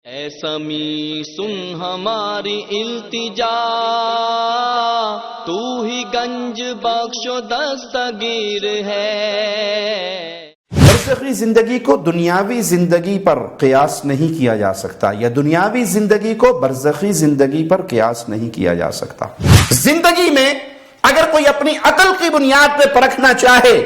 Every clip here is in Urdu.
اے سمیع سن ہماری التجا، تو ہی گنج بخش و دستگیر ہے۔ برزخی زندگی کو دنیاوی زندگی پر قیاس نہیں کیا جا سکتا، یا دنیاوی زندگی کو برزخی زندگی پر قیاس نہیں کیا جا سکتا۔ زندگی میں اگر کوئی اپنی عقل کی بنیاد پہ پرکھنا چاہے،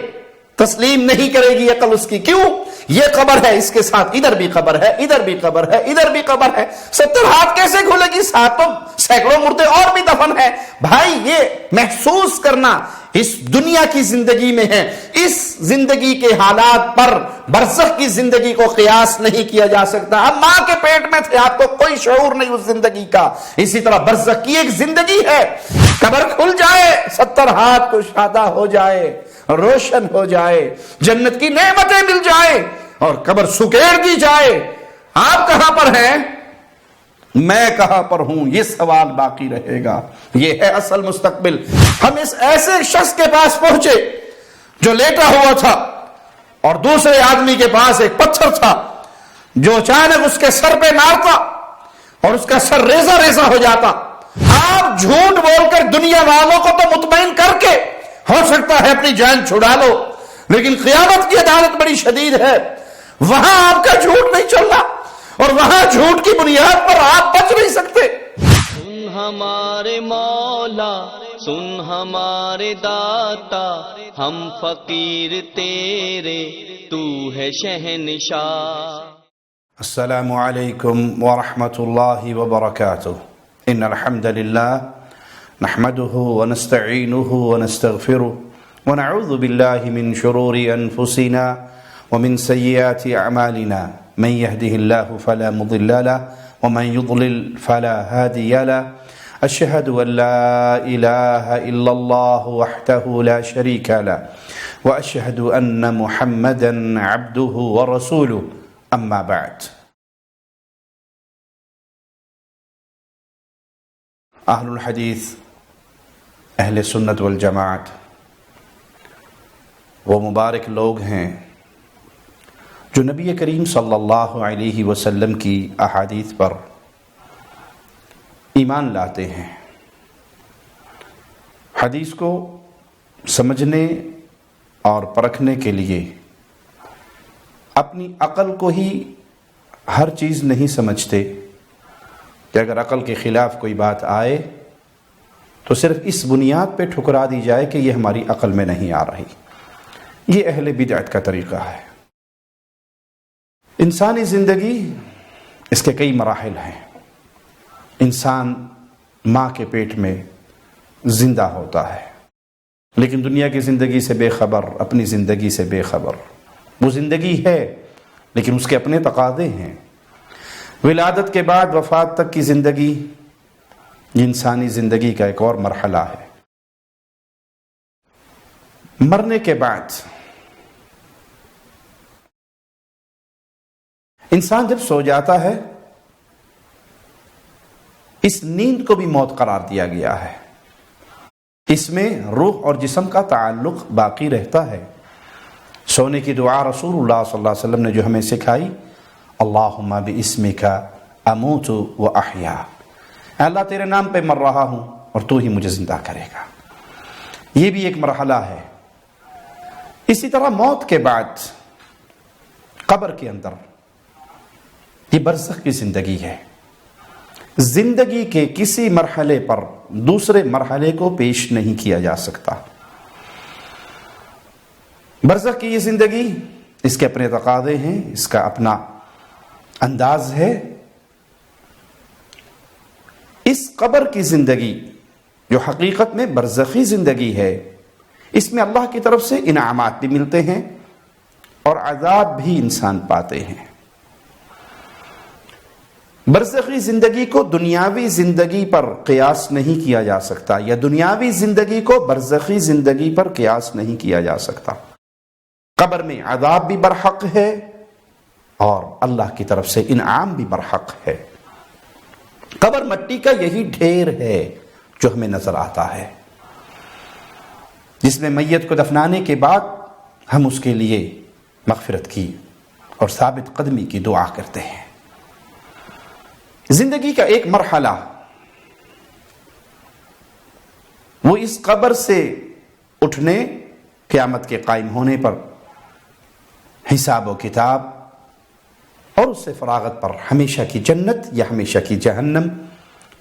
تسلیم نہیں کرے گی عقل اس کی۔ کیوں؟ یہ قبر ہے، اس کے ساتھ ادھر بھی قبر ہے، ادھر بھی قبر ہے، ادھر بھی قبر ہے، 70 ہاتھ کیسے کھلے گی؟ ساتھ تو سینکڑوں مردے اور بھی دفن ہے۔ بھائی یہ محسوس کرنا اس دنیا کی زندگی میں ہے، اس زندگی کے حالات پر برزخ کی زندگی کو قیاس نہیں کیا جا سکتا۔ اب ماں کے پیٹ میں تھے، آپ کو کوئی شعور نہیں اس زندگی کا، اسی طرح برزخ کی ایک زندگی ہے۔ قبر کھل جائے، 70 ہاتھ کشادہ ہو جائے، روشن ہو جائے، جنت کی نعمتیں مل جائیں اور قبر سکیڑ دی جائے، آپ کہاں پر ہیں، میں کہاں پر ہوں، یہ سوال باقی رہے گا۔ یہ ہے اصل مستقبل۔ ہم اس ایسے شخص کے پاس پہنچے جو لیٹا ہوا تھا اور دوسرے آدمی کے پاس ایک پتھر تھا جو اچانک اس کے سر پہ مارتا اور اس کا سر ریزہ ریزہ ہو جاتا۔ آپ جھوٹ بول کر دنیا والوں کو تو مطمئن کر کے ہو سکتا ہے اپنی جان چھڑا لو، لیکن قیامت کی عدالت بڑی شدید ہے، وہاں آپ کا جھوٹ نہیں چل رہا اور وہاں جھوٹ کی بنیاد پر آپ بچ نہیں سکتے۔ سن ہمارے مولا، سن ہمارے داتا، ہم فقیر تیرے، تو ہے شہنشاہ۔ السلام علیکم ورحمۃ اللہ وبرکاتہ۔ ان الحمد للہ نحمده ونستعینه ونستغفره ونعوذ باللہ من شرور انفسنا ومن سیئات اعمالنا، من يهده الله فلا مضل له ومن يضلل فلا هادي له، اشهد ان لا اله الا الله وحده لا شريك له واشهد ان محمدا عبده ورسوله، اما بعد۔ اہل الحدیث، اہل سنت والجماعت وہ مبارک لوگ ہیں جو نبی کریم صلی اللہ علیہ وسلم کی احادیث پر ایمان لاتے ہیں، حدیث کو سمجھنے اور پرکھنے کے لیے اپنی عقل کو ہی ہر چیز نہیں سمجھتے کہ اگر عقل کے خلاف کوئی بات آئے تو صرف اس بنیاد پہ ٹھکرا دی جائے کہ یہ ہماری عقل میں نہیں آ رہی۔ یہ اہل بدعت کا طریقہ ہے۔ انسانی زندگی، اس کے کئی مراحل ہیں۔ انسان ماں کے پیٹ میں زندہ ہوتا ہے، لیکن دنیا کی زندگی سے بے خبر، اپنی زندگی سے بے خبر۔ وہ زندگی ہے لیکن اس کے اپنے تقاضے ہیں۔ ولادت کے بعد وفات تک کی زندگی، یہ انسانی زندگی کا ایک اور مرحلہ ہے۔ مرنے کے بعد انسان جب سو جاتا ہے، اس نیند کو بھی موت قرار دیا گیا ہے۔ اس میں روح اور جسم کا تعلق باقی رہتا ہے۔ سونے کی دعا رسول اللہ صلی اللہ علیہ وسلم نے جو ہمیں سکھائی، اللہم باسمک اموت و احیا، اے اللہ تیرے نام پہ مر رہا ہوں اور تو ہی مجھے زندہ کرے گا۔ یہ بھی ایک مرحلہ ہے۔ اسی طرح موت کے بعد قبر کے اندر یہ برزخ کی زندگی ہے۔ زندگی کے کسی مرحلے پر دوسرے مرحلے کو پیش نہیں کیا جا سکتا۔ برزخ کی یہ زندگی، اس کے اپنے تقاضے ہیں، اس کا اپنا انداز ہے۔ اس قبر کی زندگی جو حقیقت میں برزخی زندگی ہے، اس میں اللہ کی طرف سے انعامات بھی ملتے ہیں اور عذاب بھی انسان پاتے ہیں۔ برزخی زندگی کو دنیاوی زندگی پر قیاس نہیں کیا جا سکتا، یا دنیاوی زندگی کو برزخی زندگی پر قیاس نہیں کیا جا سکتا۔ قبر میں عذاب بھی برحق ہے اور اللہ کی طرف سے انعام بھی برحق ہے۔ قبر مٹی کا یہی ڈھیر ہے جو ہمیں نظر آتا ہے، جس میں میت کو دفنانے کے بعد ہم اس کے لیے مغفرت کی اور ثابت قدمی کی دعا کرتے ہیں۔ زندگی کا ایک مرحلہ وہ اس قبر سے اٹھنے، قیامت کے قائم ہونے پر، حساب و کتاب اور اس سے فراغت پر، ہمیشہ کی جنت یا ہمیشہ کی جہنم،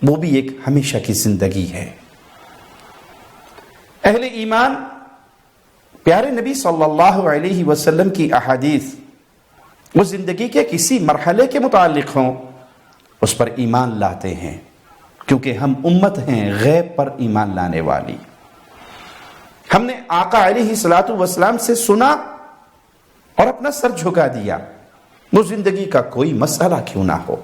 وہ بھی ایک ہمیشہ کی زندگی ہے۔ اہل ایمان پیارے نبی صلی اللہ علیہ وسلم کی احادیث وہ زندگی کے کسی مرحلے کے متعلق ہوں اس پر ایمان لاتے ہیں، کیونکہ ہم امت ہیں غیب پر ایمان لانے والی۔ ہم نے آقا علیہ الصلوۃ والسلام سے سنا اور اپنا سر جھکا دیا، وہ زندگی کا کوئی مسئلہ کیوں نہ ہو۔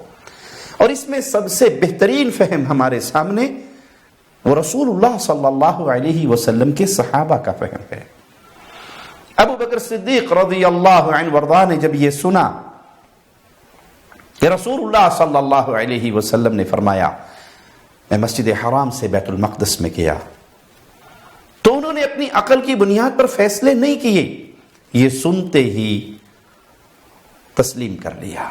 اور اس میں سب سے بہترین فہم ہمارے سامنے وہ رسول اللہ صلی اللہ علیہ وسلم کے صحابہ کا فہم ہے۔ ابو بکر صدیق رضی اللہ عنہ وارضاہ نے جب یہ سنا کہ رسول اللہ صلی اللہ علیہ وسلم نے فرمایا میں مسجد حرام سے بیت المقدس میں گیا، تو انہوں نے اپنی عقل کی بنیاد پر فیصلے نہیں کیے، یہ سنتے ہی تسلیم کر لیا۔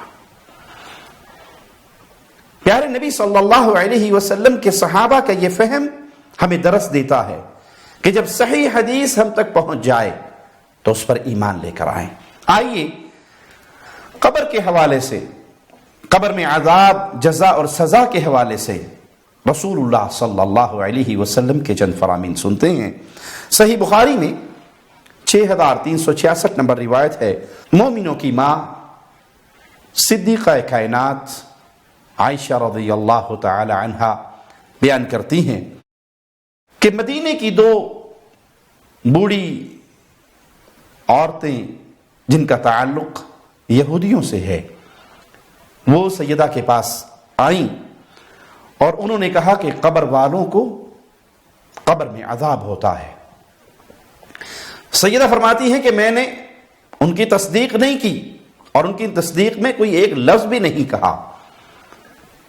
پیارے نبی صلی اللہ علیہ وسلم کے صحابہ کا یہ فہم ہمیں درس دیتا ہے کہ جب صحیح حدیث ہم تک پہنچ جائے تو اس پر ایمان لے کر آئیں۔ آئیے قبر کے حوالے سے، قبر میں عذاب، جزا اور سزا کے حوالے سے رسول اللہ صلی اللہ علیہ وسلم کے چند فرامین سنتے ہیں۔ صحیح بخاری میں 6366 نمبر روایت ہے، مومنوں کی ماں صدیقہ کائنات عائشہ رضی اللہ تعالی عنہا بیان کرتی ہیں کہ مدینے کی دو بوڑھی عورتیں جن کا تعلق یہودیوں سے ہے، وہ سیدہ کے پاس آئیں اور انہوں نے کہا کہ قبر والوں کو قبر میں عذاب ہوتا ہے۔ سیدہ فرماتی ہیں کہ میں نے ان کی تصدیق نہیں کی اور ان کی تصدیق میں کوئی ایک لفظ بھی نہیں کہا،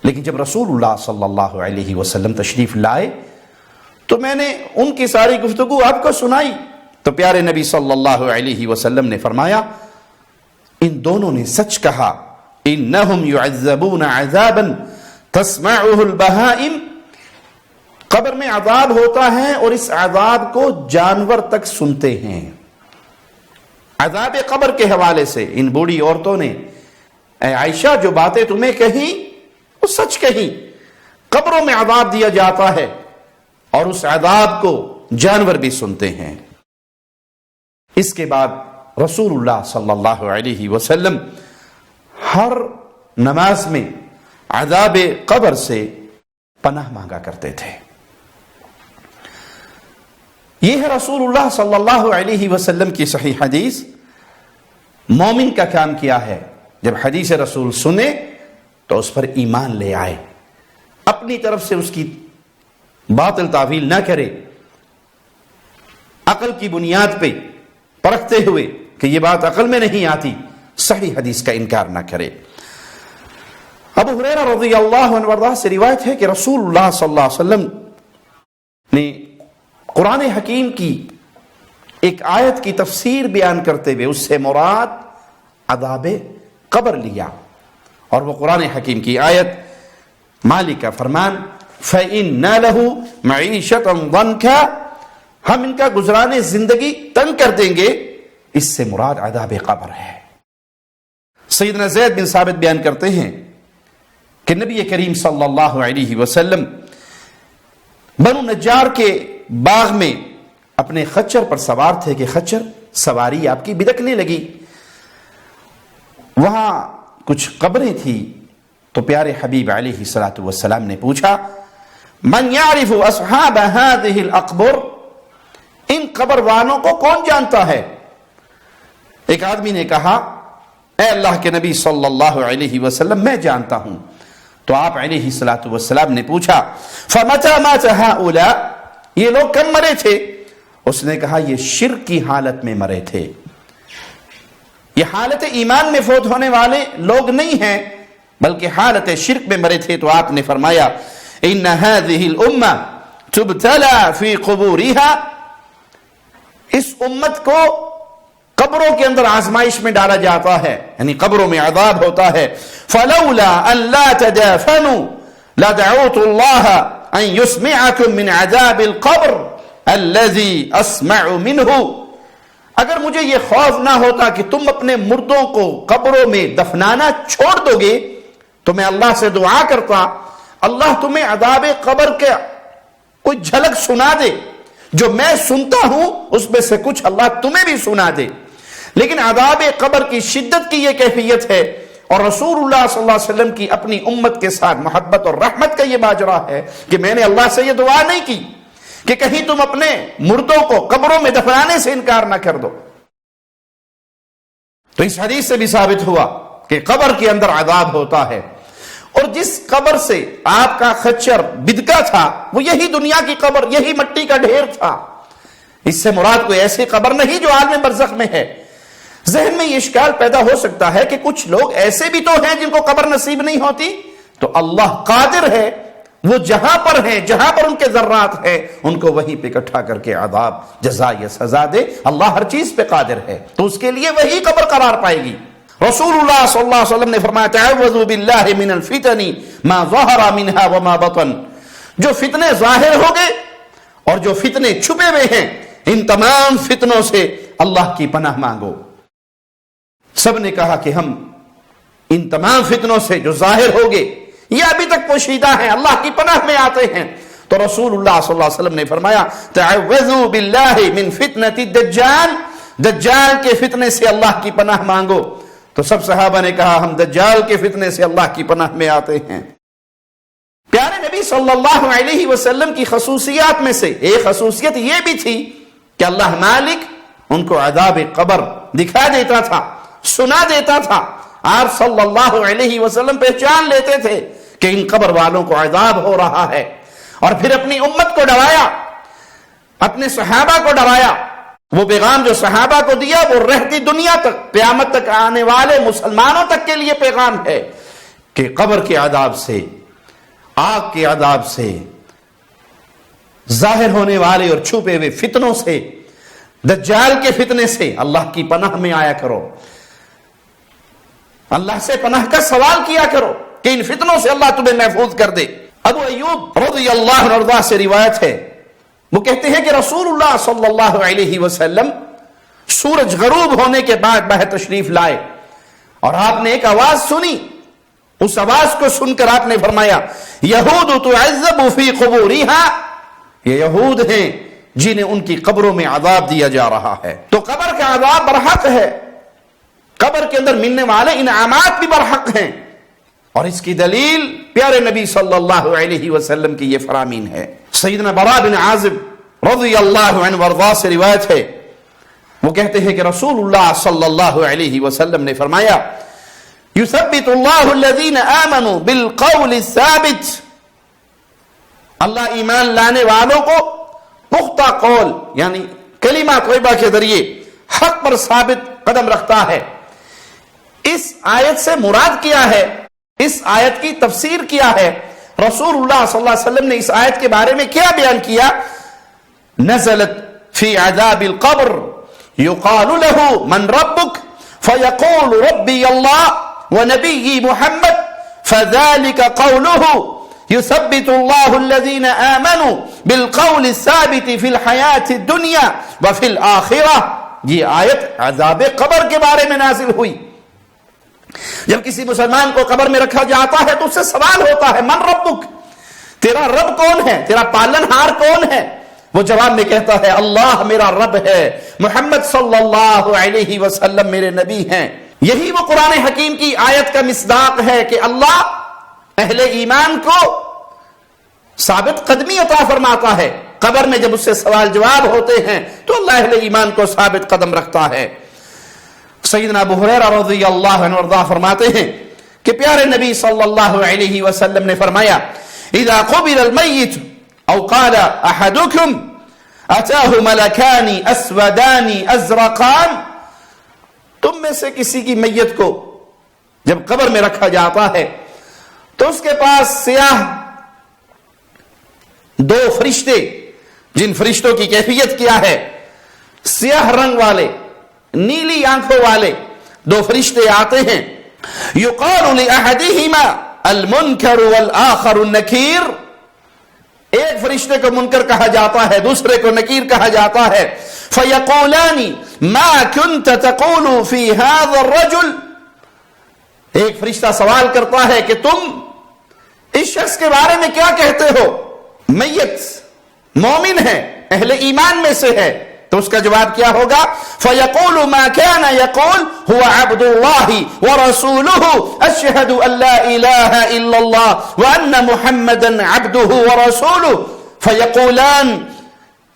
لیکن جب رسول اللہ صلی اللہ علیہ وسلم تشریف لائے تو میں نے ان کی ساری گفتگو آپ کو سنائی، تو پیارے نبی صلی اللہ علیہ وسلم نے فرمایا ان دونوں نے سچ کہا، انہم یعذبون عذابا تسمعہ البہائم، قبر میں عذاب ہوتا ہے اور اس عذاب کو جانور تک سنتے ہیں۔ عذاب قبر کے حوالے سے ان بوڑھی عورتوں نے اے عائشہ جو باتیں تمہیں کہیں وہ سچ کہیں، قبروں میں عذاب دیا جاتا ہے اور اس عذاب کو جانور بھی سنتے ہیں۔ اس کے بعد رسول اللہ صلی اللہ علیہ وسلم ہر نماز میں عذاب قبر سے پناہ مانگا کرتے تھے۔ یہ ہے رسول اللہ صلی اللہ علیہ وسلم کی صحیح حدیث۔ مومن کا کام کیا ہے؟ جب حدیث رسول سنے تو اس پر ایمان لے آئے، اپنی طرف سے اس کی باطل تعویل نہ کرے، عقل کی بنیاد پہ پرکھتے ہوئے کہ یہ بات عقل میں نہیں آتی، صحیح حدیث کا انکار نہ کرے۔ ابو ہریرہ رضی اللہ عنہ وارضاہ سے روایت ہے کہ رسول اللہ صلی اللہ علیہ وسلم نے قرآن حکیم کی ایک آیت کی تفسیر بیان کرتے ہوئے اس سے مراد عذاب قبر لیا، اور وہ قرآن حکیم کی آیت مالک کا فرمان فَإِنَّ لَهُ مَعِيشَةً ضَنْكَ، ہم ان کا گزرانے زندگی تنگ کر دیں گے، اس سے مراد عذاب قبر ہے۔ سیدنا زید بن ثابت بیان کرتے ہیں کہ نبی کریم صلی اللہ علیہ وسلم بنو نجار کے باغ میں اپنے خچر پر سوار تھے کہ خچر سواری آپ کی بدکنے لگی، وہاں کچھ قبریں تھیں، تو پیارے حبیب علیہ الصلوۃ والسلام نے پوچھا من یعرف اصحاب هذه الاقبر، ان قبر والوں کو کون جانتا ہے؟ ایک آدمی نے کہا اے اللہ کے نبی صلی اللہ علیہ وسلم میں جانتا ہوں۔ تو آپ علیہ الصلوۃ والسلام نے پوچھا فمتى مات هؤلاء، یہ لوگ کب مرے تھے؟ اس نے کہا یہ شرک کی حالت میں مرے تھے، یہ حالت ایمان میں فوت ہونے والے لوگ نہیں ہیں بلکہ حالت شرک میں مرے تھے۔ تو آپ نے فرمایا ان هذه الامه تبتلى في قبورها، اس امت کو قبروں کے اندر آزمائش میں ڈالا جاتا ہے، یعنی قبروں میں عذاب ہوتا ہے. فلولا ان لا تدافنوا لدعوت الله ان يسمعكم من عذاب القبر الذي اسمع منه. اگر مجھے یہ خوف نہ ہوتا کہ تم اپنے مردوں کو قبروں میں دفنانا چھوڑ دو گے تو میں اللہ سے دعا کرتا اللہ تمہیں عذاب قبر کے کوئی جھلک سنا دے، جو میں سنتا ہوں اس میں سے کچھ اللہ تمہیں بھی سنا دے. لیکن عذاب قبر کی شدت کی یہ کیفیت ہے، اور رسول اللہ صلی اللہ علیہ وسلم کی اپنی امت کے ساتھ محبت اور رحمت کا یہ ماجرا ہے کہ میں نے اللہ سے یہ دعا نہیں کی کہ کہیں تم اپنے مردوں کو قبروں میں دفنانے سے انکار نہ کر دو. تو اس حدیث سے بھی ثابت ہوا کہ قبر کے اندر عذاب ہوتا ہے، اور جس قبر سے آپ کا خچر بدکا تھا وہ یہی دنیا کی قبر، یہی مٹی کا ڈھیر تھا. اس سے مراد کوئی ایسی قبر نہیں جو عالم برزخ میں ہے. ذہن میں یہ اشکال پیدا ہو سکتا ہے کہ کچھ لوگ ایسے بھی تو ہیں جن کو قبر نصیب نہیں ہوتی. تو اللہ قادر ہے، وہ جہاں پر ہیں، جہاں پر ان کے ذرات ہیں، ان کو وہیں پہ اکٹھا کر کے عذاب جزا یا سزا دے. اللہ ہر چیز پہ قادر ہے، تو اس کے لیے وہی قبر قرار پائے گی. رسول اللہ صلی اللہ علیہ وسلم نے فرمایا تعوذوا باللہ من الفتن ما ظہر منها وما بطن. جو فتنے ظاہر ہو گئے اور جو فتنے چھپے ہوئے ہیں، ان تمام فتنوں سے اللہ کی پناہ مانگو. سب نے کہا کہ ہم ان تمام فتنوں سے جو ظاہر ہو گئے یہ ابھی تک پوشیدہ ہیں، اللہ کی پناہ میں آتے ہیں. تو رسول اللہ صلی اللہ علیہ وسلم نے فرمایا تعوذوا باللہ من فتنة الدجال، دجال کے فتنے سے اللہ کی پناہ مانگو. تو سب صحابہ نے کہا ہم دجال کے فتنے سے اللہ کی پناہ میں آتے ہیں. پیارے نبی صلی اللہ علیہ وسلم کی خصوصیات میں سے ایک خصوصیت یہ بھی تھی کہ اللہ مالک ان کو عذاب قبر دکھا دیتا تھا، سنا دیتا تھا. آپ صلی اللہ علیہ وسلم پہچان لیتے تھے کہ ان قبر والوں کو عذاب ہو رہا ہے، اور پھر اپنی امت کو ڈرایا، اپنے صحابہ کو ڈرایا. وہ پیغام جو صحابہ کو دیا وہ رہتی دنیا تک، قیامت تک آنے والے مسلمانوں تک کے لیے پیغام ہے کہ قبر کے عذاب سے، آگ کے عذاب سے، ظاہر ہونے والے اور چھپے ہوئے فتنوں سے، دجال کے فتنے سے اللہ کی پناہ میں آیا کرو. اللہ سے پناہ کا سوال کیا کرو کہ ان فتنوں سے اللہ تمہیں محفوظ کر دے. ابو ایوب رضی اللہ عنہ سے روایت ہے، وہ کہتے ہیں کہ رسول اللہ صلی اللہ علیہ وسلم سورج غروب ہونے کے بعد باہر تشریف لائے اور آپ نے ایک آواز سنی. اس آواز کو سن کر آپ نے فرمایا یہود تعذب فی قبورہا، یہ یہود ہیں جنہیں ان کی قبروں میں عذاب دیا جا رہا ہے. تو قبر کا عذاب برحق ہے، قبر کے اندر ملنے والے انعامات بھی برحق ہیں، اور اس کی دلیل پیارے نبی صلی اللہ علیہ وسلم کی یہ فرامین ہے. سیدنا براء بن عازب رضی اللہ عنہ وارضاہ سے روایت ہے، وہ کہتے ہیں کہ رسول اللہ صلی اللہ علیہ وسلم نے فرمایا یثبت اللہ الذین آمنوا بالقول الثابت، اللہ ایمان لانے والوں کو پختہ قول یعنی کلمہ طیبہ کے ذریعے حق پر ثابت قدم رکھتا ہے. اس آیت سے مراد کیا ہے، اس آیت کی تفسیر کیا ہے؟ رسول اللہ صلی اللہ علیہ وسلم نے اس آیت کے بارے میں کیا بیان کیا؟ نزلت فی عذاب القبر یقال له من ربک فیقول ربی اللہ ونبی محمد فذلك قوله يثبت الله الذين آمنوا بالقول الثابت في الحياة الدنيا وفي الآخرة. یہ آیت عذاب قبر کے بارے میں نازل ہوئی. جب کسی مسلمان کو قبر میں رکھا جاتا ہے تو اس سے سوال ہوتا ہے من ربک، تیرا رب کون ہے، تیرا پالنہار کون ہے؟ وہ جواب میں کہتا ہے اللہ میرا رب ہے، محمد صلی اللہ علیہ وسلم میرے نبی ہیں. یہی وہ قرآن حکیم کی آیت کا مصداق ہے کہ اللہ اہل ایمان کو ثابت قدمی عطا فرماتا ہے. قبر میں جب اس سے سوال جواب ہوتے ہیں تو اللہ اہل ایمان کو ثابت قدم رکھتا ہے. سیدنا ابو ہریرہ رضی اللہ عنہ وارضاہ فرماتے ہیں کہ پیارے نبی صلی اللہ علیہ وسلم نے فرمایا اذا قبل المیت او قال احدکم اتاہ ملکان اسودان ازرقان، تم میں سے کسی کی میت کو جب قبر میں رکھا جاتا ہے تو اس کے پاس سیاہ دو فرشتے، جن فرشتوں کی کیفیت کیا ہے، سیاہ رنگ والے نیلی آنکھوں والے دو فرشتے آتے ہیں. یقال لأحدہما المنکر والآخر النکیر. ایک فرشتے کو منکر کہا جاتا ہے، دوسرے کو نکیر کہا جاتا ہے. فیقولان ما کنت تقول فی هذا الرجل. ایک فرشتہ سوال کرتا ہے کہ تم اس شخص کے بارے میں کیا کہتے ہو؟ میت مومن ہے، اہل ایمان میں سے ہے، تو اس کا جواب کیا ہوگا؟ فَيَقُولُ مَا كَانَ يَقُولُ هُوَ عَبْدُ اللَّهِ وَرَسُولُهُ أَشْهَدُ أَن لَا إِلَهَ إِلَّا اللَّهُ وَأَنَّ مُحَمَّدًا عَبْدُهُ وَرَسُولُهُ فَيَقُولَانِ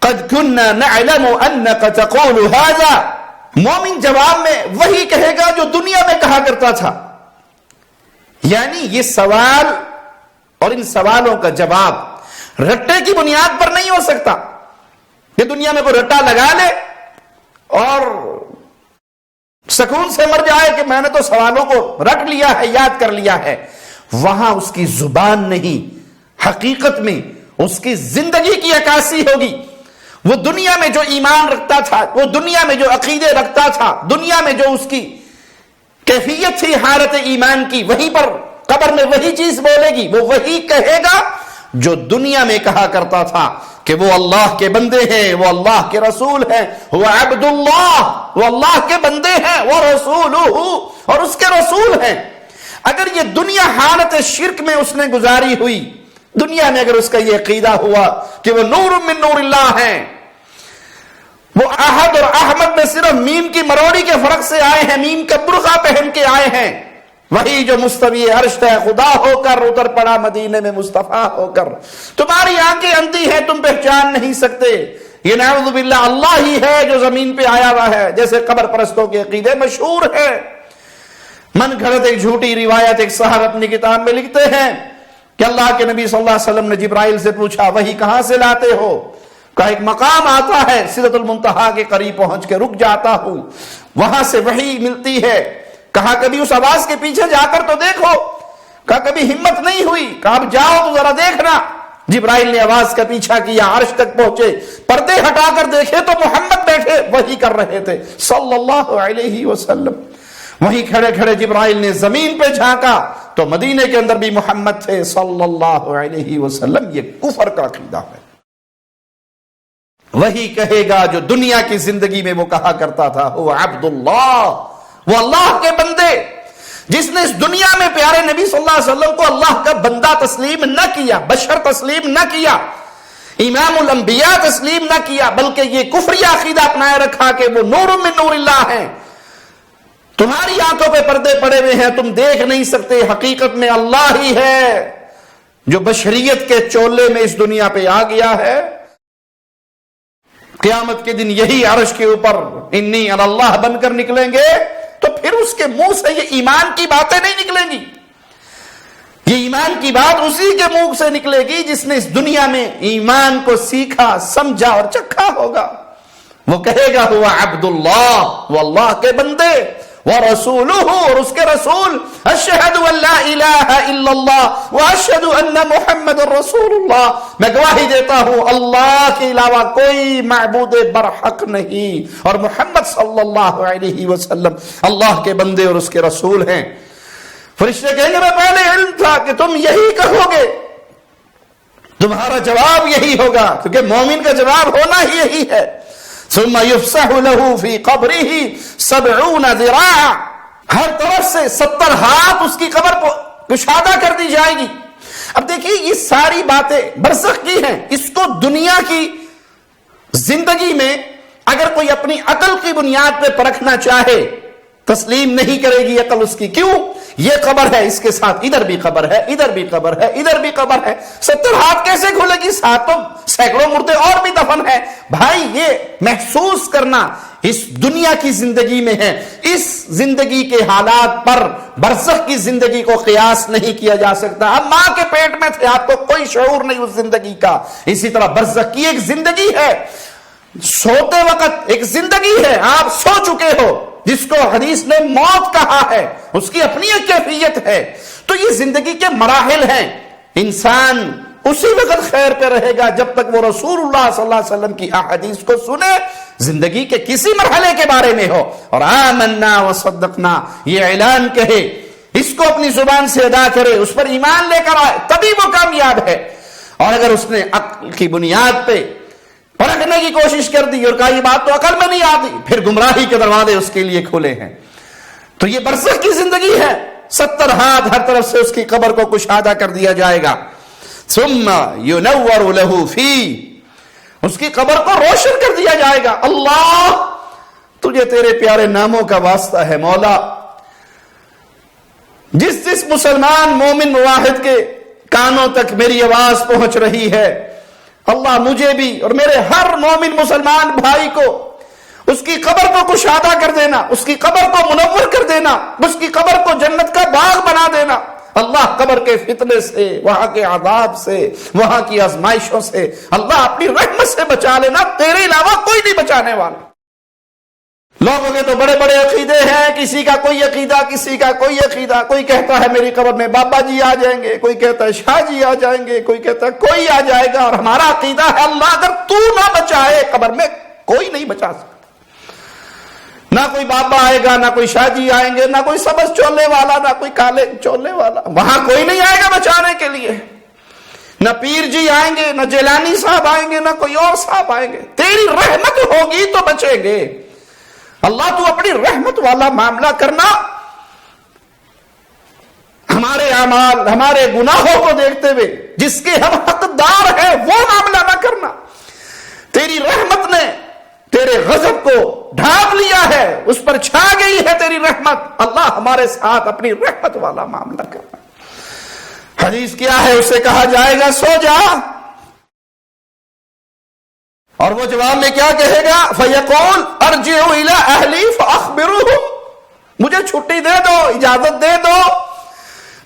قَدْ كُنَّا نَعْلَمُ أَنَّكَ تَقُولُ هَذَا. مومن جواب میں وہی کہے گا جو دنیا میں کہا کرتا تھا. یعنی یہ سوال اور ان سوالوں کا جواب رٹے کی بنیاد پر نہیں ہو سکتا. یہ دنیا میں کوئی رٹا لگا لے اور سکون سے مر جائے کہ میں نے تو سوالوں کو رٹ لیا ہے، یاد کر لیا ہے. وہاں اس کی زبان نہیں، حقیقت میں اس کی زندگی کی عکاسی ہوگی. وہ دنیا میں جو ایمان رکھتا تھا، وہ دنیا میں جو عقیدے رکھتا تھا، دنیا میں جو اس کی کیفیت تھی حالت ایمان کی، وہیں پر قبر میں وہی چیز بولے گی، وہ وہی کہے گا جو دنیا میں کہا کرتا تھا کہ وہ اللہ کے بندے ہیں، وہ اللہ کے رسول ہیں. وہ عبد اللہ، وہ اللہ کے بندے ہیں، وہ رسولہ، اور اس کے رسول ہیں. اگر یہ دنیا حالت شرک میں اس نے گزاری ہوئی، دنیا میں اگر اس کا یہ عقیدہ ہوا کہ وہ نور من نور اللہ ہیں، وہ احد اور احمد میں صرف میم کی مروڑی کے فرق سے آئے ہیں، میم کا برقع پہن کے آئے ہیں، وہی جو مستوی عرش ہے خدا ہو کر اتر پڑا مدینے میں مصطفیٰ ہو کر. تمہاری آنکھیں اندھی ہیں، تم پہچان نہیں سکتے. یہ نعوذ باللہ اللہ ہی ہے جو زمین پہ آیا ہوا ہے. جیسے قبر پرستوں کے عقیدے مشہور ہے. من گھڑت ایک جھوٹی روایت ایک صاحب اپنی کتاب میں لکھتے ہیں کہ اللہ کے نبی صلی اللہ علیہ وسلم نے جبرائیل سے پوچھا وہی کہاں سے لاتے ہو؟ کہا ایک مقام آتا ہے سدرۃ المنتہا کے قریب پہنچ کے رک جاتا ہوں، وہاں سے وحی ملتی ہے. کہا کبھی اس آواز کے پیچھے جا کر تو دیکھو. کہا کبھی ہمت نہیں ہوئی. کہا اب جاؤ تو ذرا دیکھنا. جبرائیل نے آواز کا پیچھا کیا، عرش تک پہنچے، پردے ہٹا کر دیکھے تو محمد بیٹھے وحی کر رہے تھے صلی اللہ علیہ وسلم. وہیں کھڑے کھڑے جبرائیل نے زمین پہ جھانکا تو مدینے کے اندر بھی محمد تھے صلی اللہ علیہ وسلم. یہ کفر کا عقیدہ ہے. وہی کہے گا جو دنیا کی زندگی میں وہ کہا کرتا تھا وہ عبد اللہ، وہ اللہ کے بندے. جس نے اس دنیا میں پیارے نبی صلی اللہ علیہ وسلم کو اللہ کا بندہ تسلیم نہ کیا، بشر تسلیم نہ کیا، امام الانبیاء تسلیم نہ کیا، بلکہ یہ کفری عقیدہ اپنائے رکھا کہ وہ نور من نور اللہ ہیں. تمہاری آنکھوں پہ پردے پڑے ہوئے ہیں، تم دیکھ نہیں سکتے، حقیقت میں اللہ ہی ہے جو بشریت کے چولے میں اس دنیا پہ آ گیا ہے. قیامت کے دن یہی عرش کے اوپر انی علی اللہ بن کر نکلیں گے تو پھر اس کے منہ سے یہ ایمان کی باتیں نہیں نکلیں گی. یہ ایمان کی بات اسی کے منہ سے نکلے گی جس نے اس دنیا میں ایمان کو سیکھا، سمجھا اور چکھا ہوگا. وہ کہے گا ہوا عبد اللہ، وہ اللہ کے بندے، وَرَسُولُهُ، اور اس کے رسول، أَشْهَدُ أَن لَا إِلَهَ إِلَّا اللَّهُ وَأَشْهَدُ أَنَّ مُحَمَّدٌ رَسُولُ اللَّهُ، میں گواہی دیتا ہوں اللہ کے علاوہ کوئی معبود برحق نہیں اور محمد صلی اللہ علیہ وسلم اللہ کے بندے اور اس کے رسول ہیں. فرشتے کہیں گے میں پہلے علم تھا کہ تم یہی کہو گے، تمہارا جواب یہی ہوگا، کیونکہ مومن کا جواب ہونا ہی یہی ہے. ثم يفسح له في قبره 70 ذراعا، ہر طرف سے 70 ہاتھ اس کی قبر کو کشادہ کر دی جائے گی. اب دیکھیے یہ ساری باتیں برزخ کی ہیں. اس کو دنیا کی زندگی میں اگر کوئی اپنی عقل کی بنیاد پہ پرکھنا چاہے تسلیم نہیں کرے گی عقل اس کی. کیوں؟ یہ قبر ہے، اس کے ساتھ ادھر بھی قبر ہے، ادھر بھی قبر ہے، ادھر بھی قبر ہے. 70 ہاتھ کیسے کھلے گی؟ ساتھ تو سینکڑوں مردے اور بھی دفن ہے. بھائی یہ محسوس کرنا اس دنیا کی زندگی میں ہے. اس زندگی کے حالات پر برزخ کی زندگی کو قیاس نہیں کیا جا سکتا. اب ماں کے پیٹ میں تھے، آپ کو کوئی شعور نہیں اس زندگی کا. اسی طرح برزخ کی ایک زندگی ہے، سوتے وقت ایک زندگی ہے، آپ سو چکے ہو، جس کو حدیث نے موت کہا ہے، اس کی اپنی ایک کیفیت ہے. تو یہ زندگی کے مراحل ہیں. انسان اسی وقت خیر پہ رہے گا جب تک وہ رسول اللہ صلی اللہ علیہ وسلم کی احادیث کو سنے، زندگی کے کسی مرحلے کے بارے میں ہو اور آمنا وصدقنا یہ اعلان کہے، اس کو اپنی زبان سے ادا کرے، اس پر ایمان لے کر آئے، تبھی وہ کامیاب ہے۔ اور اگر اس نے عقل کی بنیاد پہ پرکھنے کی کوشش کر دی اور کہا یہ بات تو عقل میں نہیں آتی، پھر گمراہی کے دروازے اس کے لیے کھلے ہیں۔ تو یہ برزخ کی زندگی ہے، 70 ہاتھ ہر طرف سے اس کی قبر کو کشادہ کر دیا جائے گا، ثم ينور له فيه، اس کی قبر کو روشن کر دیا جائے گا۔ اللہ تجھے تیرے پیارے ناموں کا واسطہ ہے مولا، جس جس مسلمان مومن موحد کے کانوں تک میری آواز پہنچ رہی ہے، اللہ مجھے بھی اور میرے ہر مومن مسلمان بھائی کو اس کی قبر کو کشادہ کر دینا، اس کی قبر کو منور کر دینا، اس کی قبر کو جنت کا باغ بنا دینا۔ اللہ قبر کے فتنے سے، وہاں کے عذاب سے، وہاں کی آزمائشوں سے اللہ اپنی رحمت سے بچا لینا، تیرے علاوہ کوئی نہیں بچانے والا۔ لوگوں کے تو بڑے بڑے عقیدے ہیں، کسی کا کوئی عقیدہ، کسی کا کوئی عقیدہ، کوئی کہتا ہے میری قبر میں بابا جی آ جائیں گے، کوئی کہتا ہے شاہ جی آ جائیں گے، کوئی کہتا ہے کوئی آ جائے گا، اور ہمارا عقیدہ ہے اللہ اگر تو نہ بچائے قبر میں کوئی نہیں بچا سکتا، نہ کوئی بابا آئے گا، نہ کوئی شاہ جی آئیں گے، نہ کوئی سبز چولے والا، نہ کوئی کالے چولے والا، وہاں کوئی نہیں آئے گا بچانے کے لیے، نہ پیر جی آئیں گے، نہ جیلانی صاحب آئیں گے، نہ کوئی اور صاحب آئیں گے، تیری رحمت ہوگی تو بچیں گے۔ اللہ تو اپنی رحمت والا معاملہ کرنا، ہمارے اعمال، ہمارے گناہوں کو دیکھتے ہوئے جس کے ہم حقدار ہیں وہ معاملہ نہ کرنا۔ تیری رحمت نے تیرے غضب کو ڈھانپ لیا ہے، اس پر چھا گئی ہے تیری رحمت، اللہ ہمارے ساتھ اپنی رحمت والا معاملہ کرنا۔ حدیث کیا ہے؟ اسے کہا جائے گا سو جا، اور وہ جواب میں کیا کہے گا؟ فَيَقُولُ أَرْجِعُ إِلَىٰ أَهْلِي فَأَخْبِرُهُمْ، مجھے چھٹی دے دو، اجازت دے دو،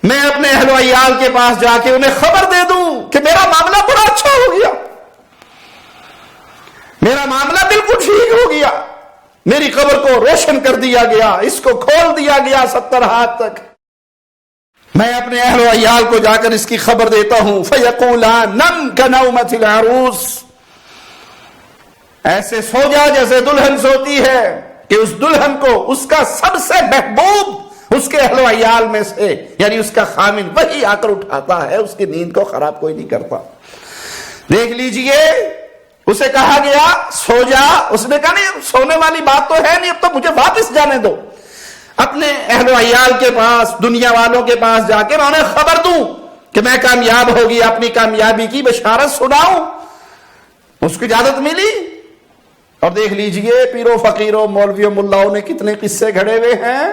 میں اپنے اہل و عیال کے پاس جا کے انہیں خبر دے دوں کہ میرا معاملہ بڑا اچھا ہو گیا، میرا معاملہ بالکل ٹھیک ہو گیا، میری قبر کو روشن کر دیا گیا، اس کو کھول دیا گیا 70 ہاتھ تک، میں اپنے اہل و عیال کو جا کر اس کی خبر دیتا ہوں۔ فَيَقُولَانَ نَمْ كَنَوْمَةِ الْعَرُوسِ، ایسے سو جا جیسے دلہن سوتی ہے، کہ اس دلہن کو اس کا سب سے محبوب اس کے اہل و عیال میں سے، یعنی اس کا خامن، وہی آ کر اٹھاتا ہے، اس کی نیند کو خراب کوئی نہیں کرتا۔ دیکھ لیجئے، اسے کہا گیا سو جا، اس نے کہا نہیں سونے والی بات تو ہے نہیں، اب تو مجھے واپس جانے دو، اپنے اہل و عیال کے پاس، دنیا والوں کے پاس جا کے میں انہیں خبر دوں کہ میں کامیاب ہو گیا، اپنی کامیابی کی بشارت سناؤں۔ اس کو اجازت ملی، اور دیکھ لیجئے پیروں فقیروں مولویوں ملاؤں نے کتنے قصے گھڑے ہوئے ہیں۔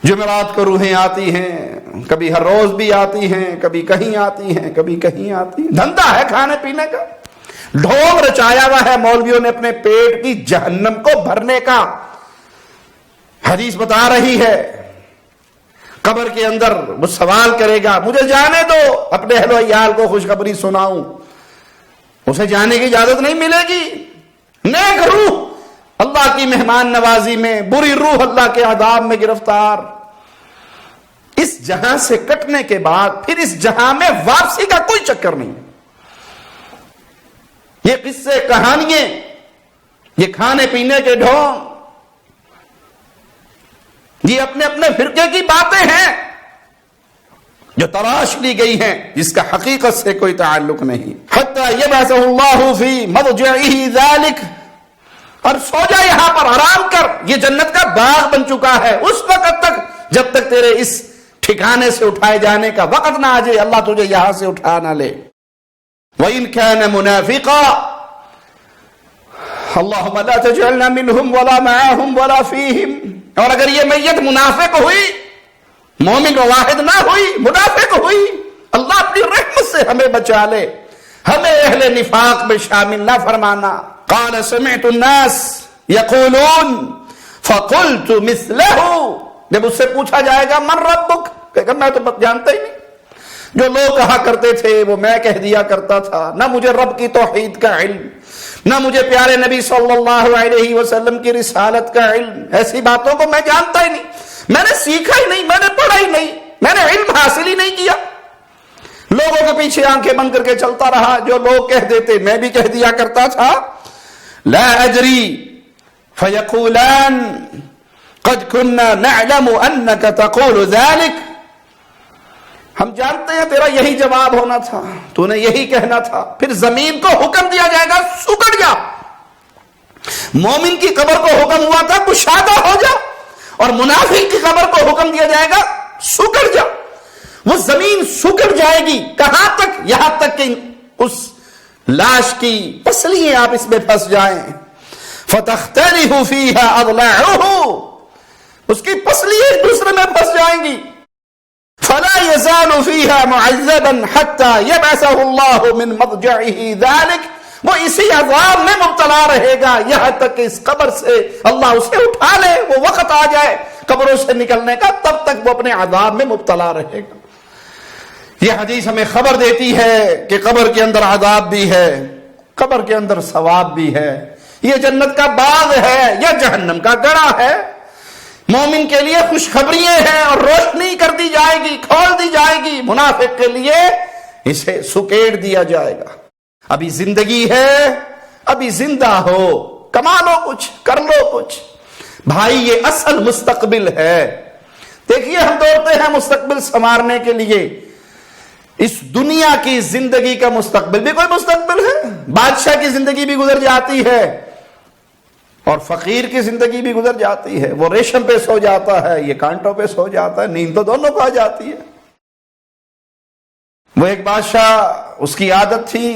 جمعرات کو روحیں آتی ہیں، کبھی ہر روز بھی آتی ہیں، کبھی کہیں آتی ہیں، کبھی کہیں آتی ہیں، دھندا ہے کھانے پینے کا، ڈھونگ رچایا ہوا ہے مولویوں نے اپنے پیٹ کی جہنم کو بھرنے کا۔ حدیث بتا رہی ہے قبر کے اندر وہ سوال کرے گا مجھے جانے دو، اپنے اہل و عیال کو خوشخبری سناؤں، اسے جانے کی اجازت نہیں ملے گی۔ نیک روح اللہ کی مہمان نوازی میں، بری روح اللہ کے عذاب میں گرفتار، اس جہاں سے کٹنے کے بعد پھر اس جہاں میں واپسی کا کوئی چکر نہیں۔ یہ قصے کہانیاں، یہ کھانے پینے کے ڈھونگ، یہ اپنے اپنے فرقے کی باتیں ہیں جو تراش لی گئی ہیں، جس کا حقیقت سے کوئی تعلق نہیں۔ حتی یبعثہ اللہ فی مضجعہ ذالک، اور سو جا یہاں پر آرام کر، یہ جنت کا باغ بن چکا ہے، اس وقت تک جب تک تیرے اس ٹھکانے سے اٹھائے جانے کا وقت نہ آ جائے، اللہ تجھے یہاں سے اٹھا نہ لے۔ وَإِن كَانَ مُنَافِقًا اللہم لا تجعلنا منہم ولا معاہم ولا فیہم، اور اگر یہ میت منافق ہوئی، مومن واحد نہ ہوئی، منافق ہوئی، اللہ اپنی رحمت سے ہمیں بچا لے، ہمیں اہل نفاق میں شامل نہ فرمانا۔ قال سمعت الناس یقولون فقلت مثلہ، جب اس سے پوچھا جائے گا من ربک، کہے گا میں تو جانتا ہی نہیں، جو لوگ کہا کرتے تھے وہ میں کہہ دیا کرتا تھا، نہ مجھے رب کی توحید کا علم، نہ مجھے پیارے نبی صلی اللہ علیہ وسلم کی رسالت کا علم، ایسی باتوں کو میں جانتا ہی نہیں، میں نے سیکھا ہی نہیں، میں نے پڑھا ہی نہیں، میں نے علم حاصل ہی نہیں کیا۔ لوگوں کے پیچھے آنکھیں بند کر کے چلتا رہا، جو لوگ کہہ دیتے میں بھی کہہ دیا کرتا تھا، لا ادری فیقولان قد كنا نعلم انك تقول ذلك، ہم جانتے ہیں تیرا یہی جواب ہونا تھا، تو نے یہی کہنا تھا۔ پھر زمین کو حکم دیا جائے گا سکڑ جا، مومن کی قبر کو حکم ہوا تھا کشادہ ہو جا، اور منافق کی قبر کو حکم دیا جائے گا سکڑ جا۔ وہ زمین سکڑ جائے گی، کہاں تک؟ یہاں تک کہ اس لاش کی پسلیاں آپ اس میں پھنس جائیں، فتختلف فیہا اضلاعہ، اس کی پسلیاں ایک دوسرے میں پھنس جائیں گی، فلا يزال فيها معذبا حتى يبعثه الله من مضجعه ذلك، وہ اسی عذاب میں مبتلا رہے گا یہاں تک کہ اس قبر سے اللہ اسے اٹھا لے، وہ وقت آ جائے قبروں سے نکلنے کا، تب تک وہ اپنے عذاب میں مبتلا رہے گا۔ یہ حدیث ہمیں خبر دیتی ہے کہ قبر کے اندر عذاب بھی ہے، قبر کے اندر ثواب بھی ہے، یہ جنت کا باغ ہے یا جہنم کا گڑھا ہے۔ مومن کے لیے خوشخبریاں ہیں اور روشنی کر دی جائے گی، کھول دی جائے گی، منافق کے لیے اسے سکیڑ دیا جائے گا۔ ابھی زندگی ہے، ابھی زندہ ہو، کما لو کچھ، کر لو کچھ بھائی، یہ اصل مستقبل ہے۔ دیکھیے ہم دوڑتے ہیں مستقبل سنوارنے کے لیے، اس دنیا کی زندگی کا مستقبل بھی کوئی مستقبل ہے؟ بادشاہ کی زندگی بھی گزر جاتی ہے اور فقیر کی زندگی بھی گزر جاتی ہے، وہ ریشم پہ سو جاتا ہے، یہ کانٹوں پہ سو جاتا ہے، نیند تو دونوں کو آ جاتی ہے۔ وہ ایک بادشاہ، اس کی عادت تھی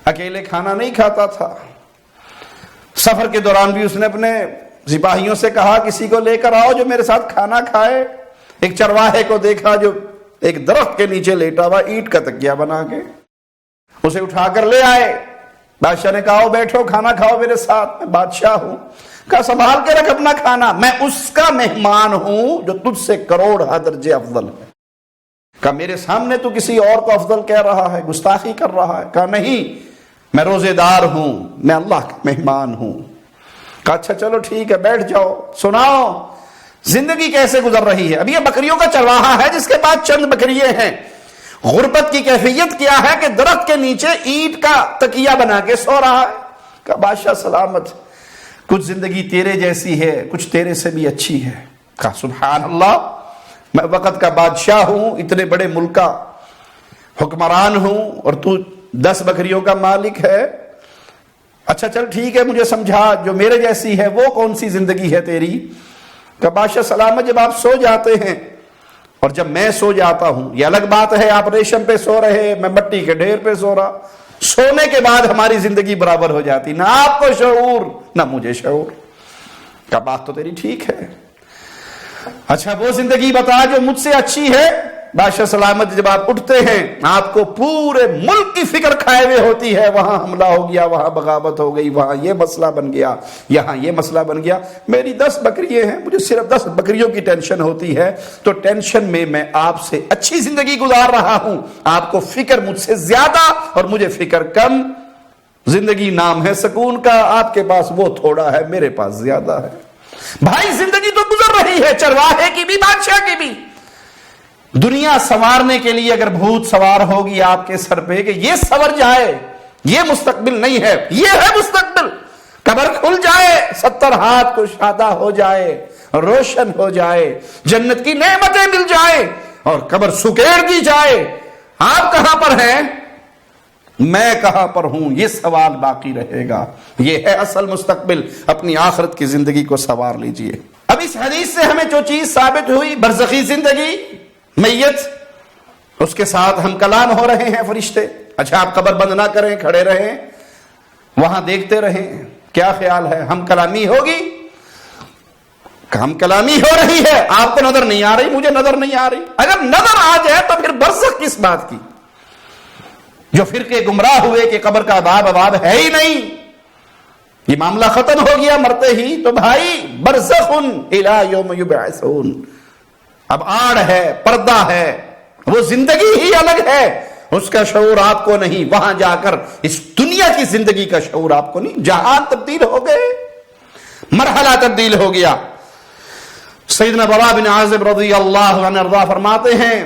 اکیلے کھانا نہیں کھاتا تھا، سفر کے دوران بھی اس نے اپنے سپاہیوں سے کہا کسی کو لے کر آؤ جو میرے ساتھ کھانا کھائے۔ ایک چرواہے کو دیکھا جو ایک درخت کے نیچے لیٹا ہوا، اینٹ کا تکیہ بنا کے، اسے اٹھا کر لے آئے۔ بادشاہ نے کہا بیٹھو کھانا کھاؤ میرے ساتھ، میں بادشاہ ہوں۔ کہا سنبھال کے رکھ اپنا کھانا، میں اس کا مہمان ہوں جو تجھ سے کروڑ درجے افضل ہے۔ کہا میرے سامنے تو کسی اور کو افضل کہہ رہا ہے، گستاخی کر رہا ہے۔ کہا نہیں، میں روزے دار ہوں، میں اللہ کا مہمان ہوں۔ کہا اچھا چلو ٹھیک ہے، بیٹھ جاؤ، سناؤ زندگی کیسے گزر رہی ہے۔ اب یہ بکریوں کا چرواہا ہے جس کے پاس چند بکریے ہیں، غربت کی کیفیت کیا ہے کہ درخت کے نیچے اینٹ کا تکیہ بنا کے سو رہا ہے۔ کہا بادشاہ سلامت، کچھ زندگی تیرے جیسی ہے، کچھ تیرے سے بھی اچھی ہے۔ کہا سبحان اللہ، میں وقت کا بادشاہ ہوں، اتنے بڑے ملک کا حکمران ہوں، اور تو 10 بکریوں کا مالک ہے۔ اچھا چل ٹھیک ہے، مجھے سمجھا جو میرے جیسی ہے وہ کون سی زندگی ہے تیری۔ کہ بادشاہ سلامت، جب آپ سو جاتے ہیں اور جب میں سو جاتا ہوں، یہ الگ بات ہے، آپ ریشم پہ سو رہے، میں مٹی کے ڈھیر پہ سو رہا، سونے کے بعد ہماری زندگی برابر ہو جاتی، نہ آپ کو شعور نہ مجھے شعور۔ کہ بات تو تیری ٹھیک ہے، اچھا وہ زندگی بتا جو مجھ سے اچھی ہے۔ بادشاہ سلامت، جب آپ اٹھتے ہیں آپ کو پورے ملک کی فکر کھائے ہوئے ہوتی ہے، وہاں حملہ ہو گیا، وہاں بغاوت ہو گئی، وہاں یہ مسئلہ بن گیا، یہاں یہ مسئلہ بن گیا۔ میری 10 بکریاں ہیں، مجھے صرف 10 بکریوں کی ٹینشن ہوتی ہے، تو ٹینشن میں آپ سے اچھی زندگی گزار رہا ہوں، آپ کو فکر مجھ سے زیادہ اور مجھے فکر کم۔ زندگی نام ہے سکون کا، آپ کے پاس وہ تھوڑا ہے، میرے پاس زیادہ ہے۔ بھائی زندگی تو گزر رہی ہے، چرواہے کی بھی بادشاہ کی بھی۔ دنیا سنوارنے کے لیے اگر بھوت سوار ہوگی آپ کے سر پہ کہ یہ سنور جائے، یہ مستقبل نہیں ہے، یہ ہے مستقبل۔ قبر کھل جائے، 70 ہاتھ کشادہ ہو جائے، روشن ہو جائے، جنت کی نعمتیں مل جائیں اور قبر سکیڑ دی جائے، آپ کہاں پر ہیں، میں کہاں پر ہوں، یہ سوال باقی رہے گا۔ یہ ہے اصل مستقبل، اپنی آخرت کی زندگی کو سنوار لیجئے۔ اب اس حدیث سے ہمیں جو چیز ثابت ہوئی، برزخی زندگی، میت اس کے ساتھ ہم کلام ہو رہے ہیں فرشتے۔ اچھا آپ قبر بند نہ کریں، کھڑے رہیں، وہاں دیکھتے رہیں، کیا خیال ہے ہم کلامی ہوگی؟ ہم کلامی ہو رہی ہے، آپ کو نظر نہیں آ رہی، مجھے نظر نہیں آ رہی۔ اگر نظر آ جائے تو پھر برزخ کس بات کی؟ جو فرقے گمراہ ہوئے کہ قبر کا عذاب ہے ہی نہیں، یہ معاملہ ختم ہو گیا مرتے ہی، تو بھائی برزخ الی یوم یبعثون، اب آڑ ہے، پردہ ہے، وہ زندگی ہی الگ ہے، اس کا شعور آپ کو نہیں، وہاں جا کر اس دنیا کی زندگی کا شعور آپ کو نہیں۔ جہان تبدیل ہو گئے، مرحلہ تبدیل ہو گیا۔ سیدنا برا بن عازب رضی اللہ عنہ ارضا فرماتے ہیں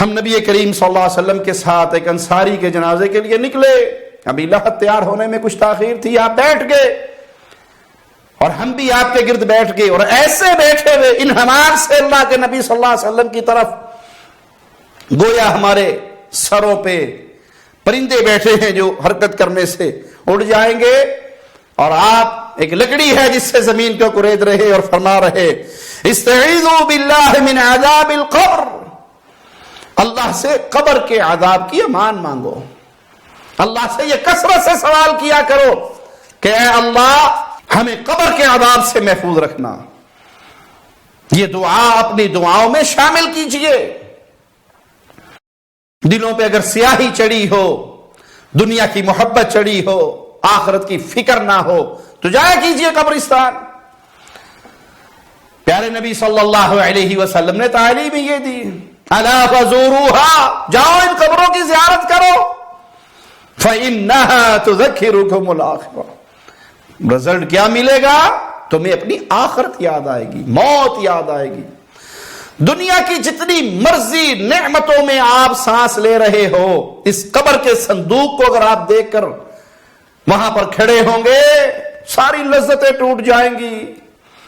ہم نبی کریم صلی اللہ علیہ وسلم کے ساتھ ایک انصاری کے جنازے کے لیے نکلے، ابھی لحد تیار ہونے میں کچھ تاخیر تھی، آپ بیٹھ گئے اور ہم بھی آپ کے گرد بیٹھ گئے، اور ایسے بیٹھے ہوئے انہماک سے اللہ کے نبی صلی اللہ علیہ وسلم کی طرف، گویا ہمارے سروں پہ پرندے بیٹھے ہیں جو حرکت کرنے سے اڑ جائیں گے، اور آپ ایک لکڑی ہے جس سے زمین کو کرید رہے اور فرما رہے استعیذوا باللہ من عذاب القبر، اللہ سے قبر کے عذاب کی امان مانگو، اللہ سے یہ کثرت سے سوال کیا کرو کہ اے اللہ ہمیں قبر کے عذاب سے محفوظ رکھنا۔ یہ دعا اپنی دعاؤں میں شامل کیجئے۔ دلوں پہ اگر سیاہی چڑھی ہو، دنیا کی محبت چڑھی ہو، آخرت کی فکر نہ ہو تو جایا کیجئے قبرستان۔ پیارے نبی صلی اللہ علیہ وسلم نے تعلیم یہ دی، الا فزوروها، جاؤ ان قبروں کی زیارت کرو، فإنها تذکرکم الآخرہ۔ رزلٹ کیا ملے گا؟ تمہیں اپنی آخرت یاد آئے گی، موت یاد آئے گی۔ دنیا کی جتنی مرضی نعمتوں میں آپ سانس لے رہے ہو، اس قبر کے صندوق کو اگر آپ دیکھ کر وہاں پر کھڑے ہوں گے، ساری لذتیں ٹوٹ جائیں گی،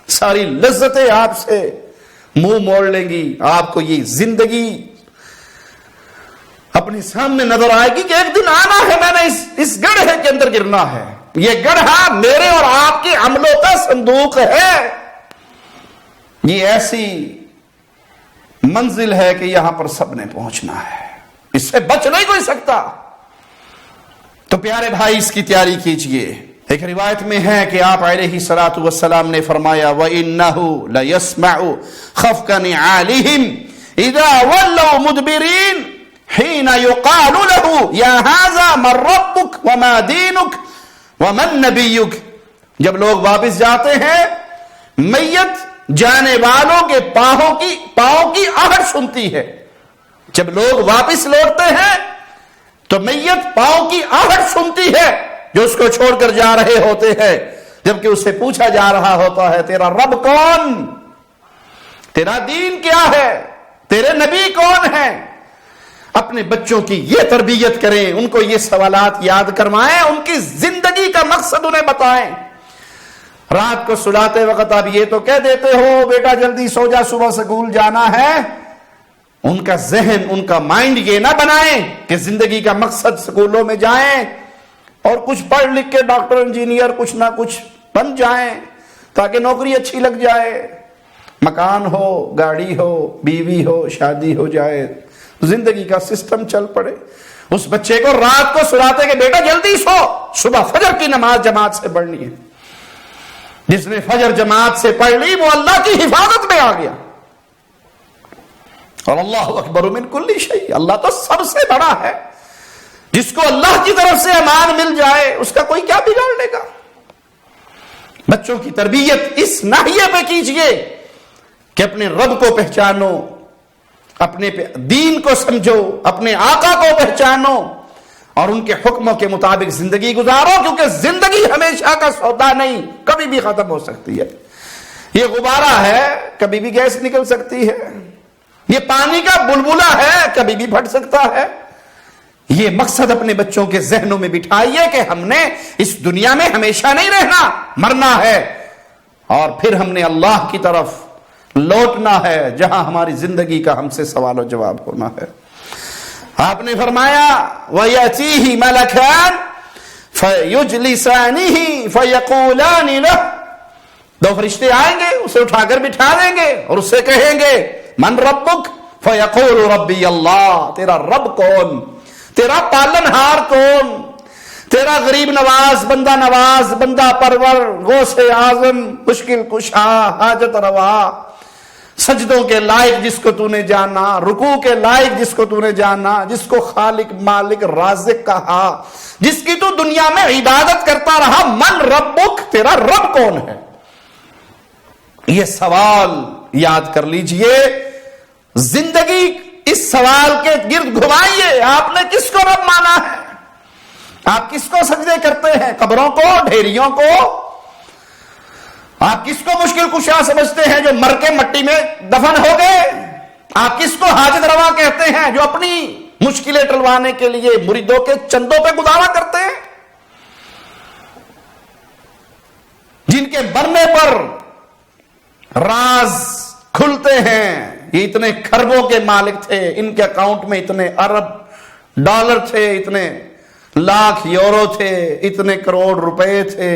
ساری لذتیں آپ سے منہ موڑ لیں گی۔ آپ کو یہ زندگی اپنے سامنے نظر آئے گی کہ ایک دن آنا ہے، میں نے اس گڑھے کے اندر گرنا ہے، یہ گڑھا میرے اور آپ کے عملوں کا صندوق ہے۔ یہ ایسی منزل ہے کہ یہاں پر سب نے پہنچنا ہے، اس سے بچ نہیں کوئی سکتا۔ تو پیارے بھائی اس کی تیاری کیجئے۔ ایک روایت میں ہے کہ آپ علیہ الصلوۃ والسلام نے فرمایا وَإِنَّهُ لَيَسْمَعُ خَفْقَ نِعَالِهِمْ إِذَا وَلَّوْا مُدْبِرِينَ حِينَ يُقَالُ لَهُ يَا هَذَا مَنْ رَبُّكَ وَمَا دِينُكَ وَمَنْ نَبِيُّكَ۔ جب لوگ واپس جاتے ہیں، میت جانے والوں کے پاؤں کی آہٹ سنتی ہے۔ جب لوگ واپس لوٹتے ہیں تو میت پاؤں کی آہٹ سنتی ہے جو اس کو چھوڑ کر جا رہے ہوتے ہیں، جبکہ اس سے پوچھا جا رہا ہوتا ہے تیرا رب کون، تیرا دین کیا ہے، تیرے نبی کون ہے۔ اپنے بچوں کی یہ تربیت کریں، ان کو یہ سوالات یاد کروائیں، ان کی زندگی کا مقصد انہیں بتائیں۔ رات کو سلاتے وقت آپ یہ تو کہہ دیتے ہو بیٹا جلدی سو جا، صبح سکول جانا ہے، ان کا ذہن، ان کا مائنڈ یہ نہ بنائیں کہ زندگی کا مقصد سکولوں میں جائیں اور کچھ پڑھ لکھ کے ڈاکٹر انجینئر کچھ نہ کچھ بن جائیں تاکہ نوکری اچھی لگ جائے، مکان ہو، گاڑی ہو، بیوی ہو، شادی ہو جائے، زندگی کا سسٹم چل پڑے۔ اس بچے کو رات کو سلاتے کہ بیٹا جلدی سو، صبح فجر کی نماز جماعت سے پڑھنی ہے۔ جس نے فجر جماعت سے پڑھ لی وہ اللہ کی حفاظت میں آ گیا۔ اور اللہ اکبر من کل شیء، اللہ تو سب سے بڑا ہے۔ جس کو اللہ کی طرف سے امان مل جائے اس کا کوئی کیا بگاڑ لے گا۔ بچوں کی تربیت اس ناحیے پہ کیجئے کہ اپنے رب کو پہچانو، اپنے دین کو سمجھو، اپنے آقا کو پہچانو اور ان کے حکموں کے مطابق زندگی گزارو، کیونکہ زندگی ہمیشہ کا سودا نہیں، کبھی بھی ختم ہو سکتی ہے۔ یہ غبارہ ہے، کبھی بھی گیس نکل سکتی ہے، یہ پانی کا بلبلہ ہے، کبھی بھی پھٹ سکتا ہے۔ یہ مقصد اپنے بچوں کے ذہنوں میں بٹھائیے کہ ہم نے اس دنیا میں ہمیشہ نہیں رہنا، مرنا ہے، اور پھر ہم نے اللہ کی طرف لوٹنا ہے جہاں ہماری زندگی کا ہم سے سوال و جواب ہونا ہے۔ آپ نے فرمایا وَيَأْتِيهِ مَلَكَانِ فَيُجْلِسَانِهِ فَيَقُولَانِ لَهُ، دو فرشتے آئیں گے، اسے اٹھا کر بٹھا دیں گے اور اس سے کہیں گے من ربک، فَيَقُولُ رَبِّيَ اللَّهُ، تیرا رب کون، تیرا پالنہار کون، تیرا غریب نواز، بندہ پرور، غوث اعظم، مشکل کشا، حاجت روا، سجدوں کے لائق جس کو تو نے جانا، رکوع کے لائق جس کو تو نے جانا، جس کو خالق مالک رازق کہا، جس کی تو دنیا میں عبادت کرتا رہا، من ربک، تیرا رب کون ہے۔ یہ سوال یاد کر لیجئے، زندگی اس سوال کے گرد گھمائیے، آپ نے کس کو رب مانا ہے، آپ کس کو سجدے کرتے ہیں، قبروں کو، ڈھیریوں کو، آپ کس کو مشکل کشا سمجھتے ہیں جو مر کے مٹی میں دفن ہو گئے، آپ کس کو حاجت روا کہتے ہیں جو اپنی مشکلیں ٹلوانے کے لیے مریدوں کے چندوں پہ گزارا کرتے ہیں؟ جن کے مرنے پر راز کھلتے ہیں، یہ اتنے کھربوں کے مالک تھے، ان کے اکاؤنٹ میں اتنے ارب ڈالر تھے، اتنے لاکھ یورو تھے، اتنے کروڑ روپے تھے،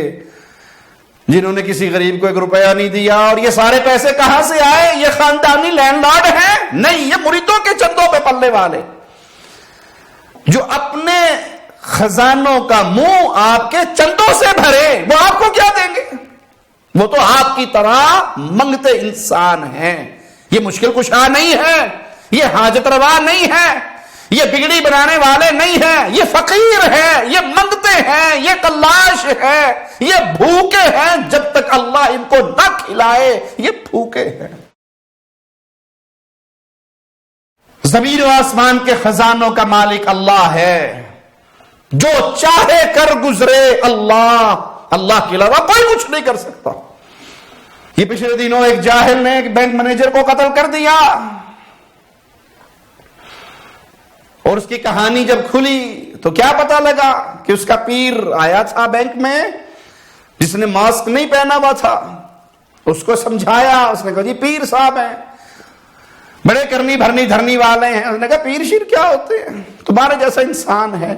جنہوں نے کسی غریب کو 1 روپیہ نہیں دیا. اور یہ سارے پیسے کہاں سے آئے؟ یہ خاندانی لینڈ لارڈ ہیں؟ نہیں، یہ مریدوں کے چندوں پہ پلنے والے جو اپنے خزانوں کا منہ آپ کے چندوں سے بھرے، وہ آپ کو کیا دیں گے؟ وہ تو آپ کی طرح منگتے انسان ہیں. یہ مشکل کشا نہیں ہے، یہ حاجت روا نہیں ہے، یہ بگڑی بنانے والے نہیں ہیں، یہ فقیر ہیں، یہ منگتے ہیں، یہ کلاش ہے، یہ بھوکے ہیں. جب تک اللہ ان کو نہ کھلائے یہ بھوکے ہیں. زمین و آسمان کے خزانوں کا مالک اللہ ہے، جو چاہے کر گزرے اللہ کے علاوہ کوئی کچھ نہیں کر سکتا. یہ پچھلے دنوں ایک جاہل نے ایک بینک مینیجر کو قتل کر دیا، اور اس کی کہانی جب کھلی تو کیا پتا لگا کہ اس کا پیر آیا تھا بینک میں، جس نے ماسک نہیں پہنا ہوا تھا. اس کو سمجھایا، اس نے کہا جی پیر صاحب ہیں، بڑے کرنی بھرنی دھرنی والے ہیں. اس نے کہا پیر شیر کیا ہوتے ہیں، تمہارے جیسا انسان ہے.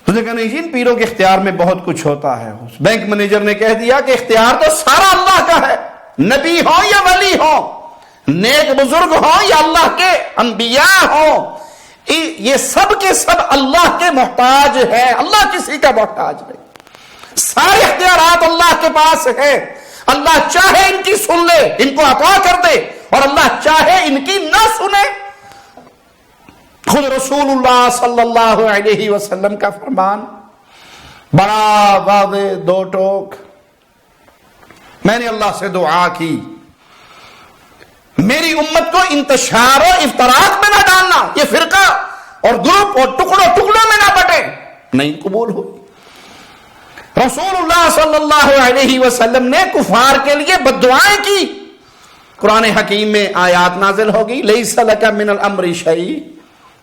اس نے کہا نہیں جی، ان پیروں کے اختیار میں بہت کچھ ہوتا ہے. اس بینک مینیجر نے کہہ دیا کہ اختیار تو سارا اللہ کا ہے، نبی ہو یا ولی ہو، نیک بزرگ ہو یا اللہ کے انبیاء ہو، یہ سب کے سب اللہ کے محتاج ہیں. اللہ کسی کا محتاج نہیں. سارے اختیارات اللہ کے پاس ہے. اللہ چاہے ان کی سن لے، ان کو عطا کر دے، اور اللہ چاہے ان کی نہ سنے. خود رسول اللہ صلی اللہ علیہ وسلم کا فرمان بڑا واضح 2 ٹوک. میں نے اللہ سے دعا کی میری امت کو انتشار و افتراق میں نہ ڈالنا، یہ فرقہ اور گروپ اور ٹکڑوں میں نہ بٹے. نہیں قبول ہوئی. رسول اللہ صلی اللہ علیہ وسلم نے کفار کے لیے بد دعائیں کی. قرآن حکیم میں آیات نازل ہوگی لیس لک من الامر شیء.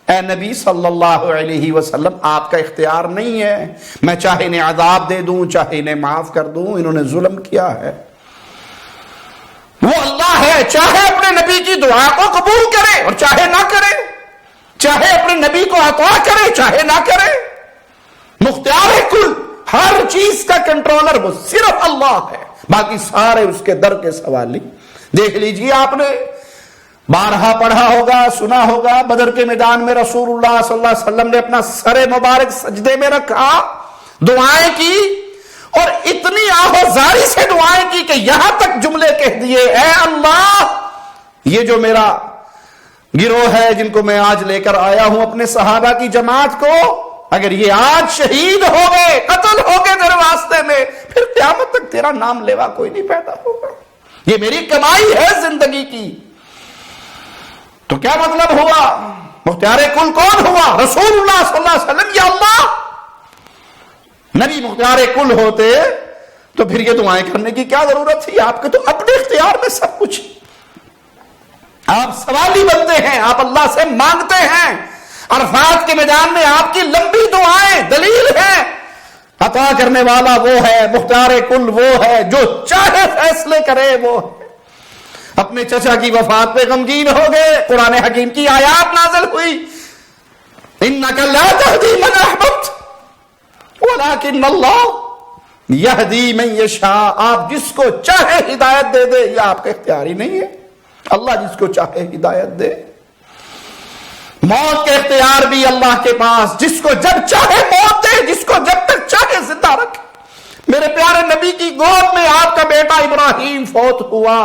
اے نبی صلی اللہ علیہ وسلم، آپ کا اختیار نہیں ہے، میں چاہے انہیں عذاب دے دوں، چاہے انہیں معاف کر دوں. انہوں نے ظلم کیا ہے. وہ اللہ ہے، چاہے اپنے نبی کی دعا کو قبول کرے اور چاہے نہ کرے، چاہے اپنے نبی کو عطا کرے چاہے نہ کرے. مختار کل، ہر چیز کا کنٹرولر وہ صرف اللہ ہے، باقی سارے اس کے در کے سوالی. دیکھ لیجئے، آپ نے بارہا پڑھا ہوگا، سنا ہوگا، بدر کے میدان میں رسول اللہ صلی اللہ علیہ وسلم نے اپنا سر مبارک سجدے میں رکھا، دعائیں کی، اور اتنی آہوزاری سے دعائیں کی کہ یہاں تک جملے کہہ دیے اے اللہ، یہ جو میرا گروہ ہے جن کو میں آج لے کر آیا ہوں اپنے صحابہ کی جماعت کو، اگر یہ آج شہید ہو گئے، قتل ہو گئے تیرے واسطے میں، پھر قیامت تک تیرا نام لیوا کوئی نہیں پیدا ہوگا. یہ میری کمائی ہے زندگی کی. تو کیا مطلب ہوا؟ مختار کل کون ہوا؟ رسول اللہ صلی اللہ علیہ وسلم یا اللہ؟ نبی مختار کل ہوتے تو پھر یہ دعائیں کرنے کی کیا ضرورت تھی؟ آپ کے تو اپنے اختیار میں سب کچھ. آپ سوالی بنتے ہیں، آپ اللہ سے مانگتے ہیں. عرفات کے میدان میں آپ کی لمبی دعائیں دلیل ہیں. عطا کرنے والا وہ ہے، مختار کل وہ ہے، جو چاہے فیصلے کرے وہ ہے. اپنے چچا کی وفات پہ غمگین ہو گئے، قرآن حکیم کی آیات نازل ہوئی انک لا تہدی من احببت ولکن اللہ یہدی من یشاء. آپ جس کو چاہے ہدایت دے دے، یہ آپ کا اختیار ہی نہیں ہے. اللہ جس کو چاہے ہدایت دے. موت کے اختیار بھی اللہ کے پاس، جس کو جب چاہے موت دے، جس کو جب تک چاہے زندہ رکھے. میرے پیارے نبی کی گود میں آپ کا بیٹا ابراہیم فوت ہوا،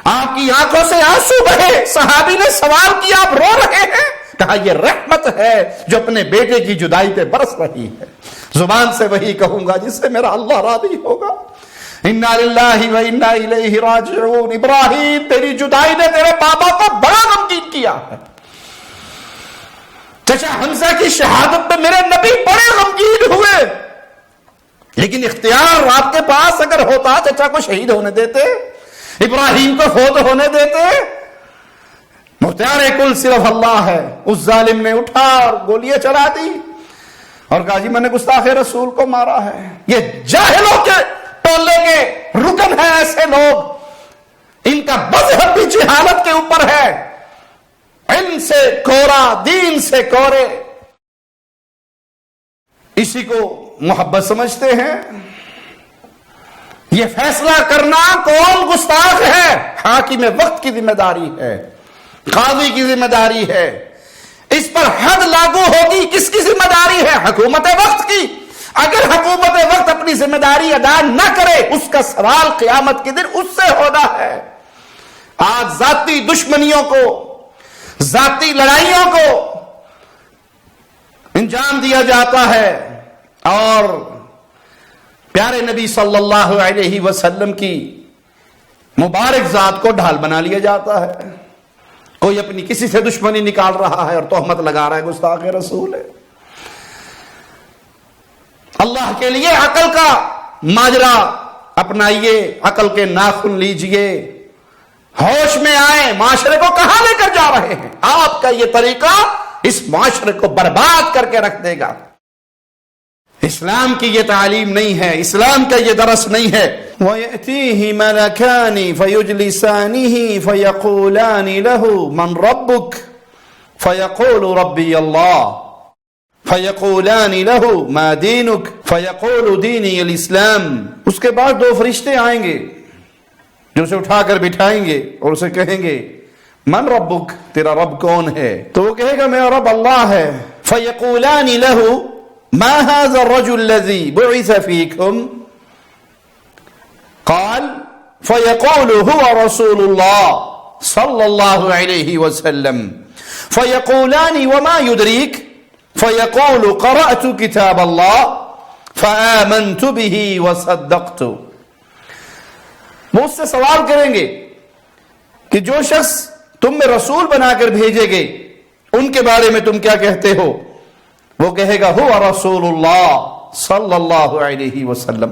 آپ کی آنکھوں سے آنسو بہے. صحابی نے سوال کیا آپ رو رہے ہیں؟ کہا یہ رحمت ہے جو اپنے بیٹے کی جدائی پہ برس رہی ہے. زبان سے وہی کہوں گا جس سے میرا اللہ راضی ہوگا. انا للہ و انا الیہ راجعون. ابراہیم، تیری جدائی نے تیرے بابا کو بڑا غمگین کیا ہے. چچا حمزہ کی شہادت پہ میرے نبی بڑے غمگین ہوئے، لیکن اختیار آپ کے پاس اگر ہوتا چچا کو شہید ہونے دیتے. ابراہیم کو فوت ہونے دیتے؟ مختار کل صرف اللہ ہے۔ اس ظالم نے اٹھا اور گولیاں چلا دی اور کہا جی میں نے گستاخ رسول کو مارا ہے۔ یہ جاہلوں کے ٹولے کے رکن ہیں ایسے لوگ، ان کا مذہب بھی جہالت کے اوپر ہے، علم سے کورا، دین سے کورے، اسی کو محبت سمجھتے ہیں۔ یہ فیصلہ کرنا کون گستاخ ہے، حاکم وقت کی ذمہ داری ہے، قاضی کی ذمہ داری ہے۔ اس پر حد لاگو ہوگی کس کی ذمہ داری ہے؟ حکومت وقت کی۔ اگر حکومت وقت اپنی ذمہ داری ادا نہ کرے، اس کا سوال قیامت کے دن اس سے ہونا ہے۔ آج ذاتی دشمنیوں کو، ذاتی لڑائیوں کو انجام دیا جاتا ہے اور پیارے نبی صلی اللہ علیہ وسلم کی مبارک ذات کو ڈھال بنا لیا جاتا ہے۔ کوئی اپنی کسی سے دشمنی نکال رہا ہے اور تہمت لگا رہا ہے گستاخ رسول ہے۔ اللہ کے لیے عقل کا ماجرا اپنائیے، عقل کے ناخن لیجئے، ہوش میں آئے، معاشرے کو کہاں لے کر جا رہے ہیں؟ آپ کا یہ طریقہ اس معاشرے کو برباد کر کے رکھ دے گا۔ اسلام کی یہ تعلیم نہیں ہے، اسلام کا یہ درس نہیں ہے۔ وَيَأْتِيهِ مَلَكَانِ فَيُجْلِسَانِهِ فَيَقُولَانِ لَهُ مَنْ رَبُّكَ فَيَقُولُ رَبِّيَ اللَّهُ فَيَقُولَانِ لَهُ مَا دِينُكَ فَيَقُولُ دِينِيَ الْإِسْلَامُ۔ اس کے بعد دو فرشتے آئیں گے جو اسے اٹھا کر بٹھائیں گے اور اسے کہیں گے من ربک، تیرا رب کون ہے؟ تو وہ کہے گا میرا رب اللہ ہے۔ فَيَقُولَانِ لَهُ ما هذا الرجل الذي بعث فيكم قال فيقول هو رسول الله صلى الله عليه وسلم فيقولان وما يدريك فيقول قرأت كتاب الله فآمنت به وصدقت۔ وہ اس سے سوال کریں گے کہ جو شخص تم میں رسول بنا کر بھیجے گے ان کے بارے میں تم کیا کہتے ہو؟ وہ کہے گا ہوا رسول اللہ صلی اللہ علیہ وسلم،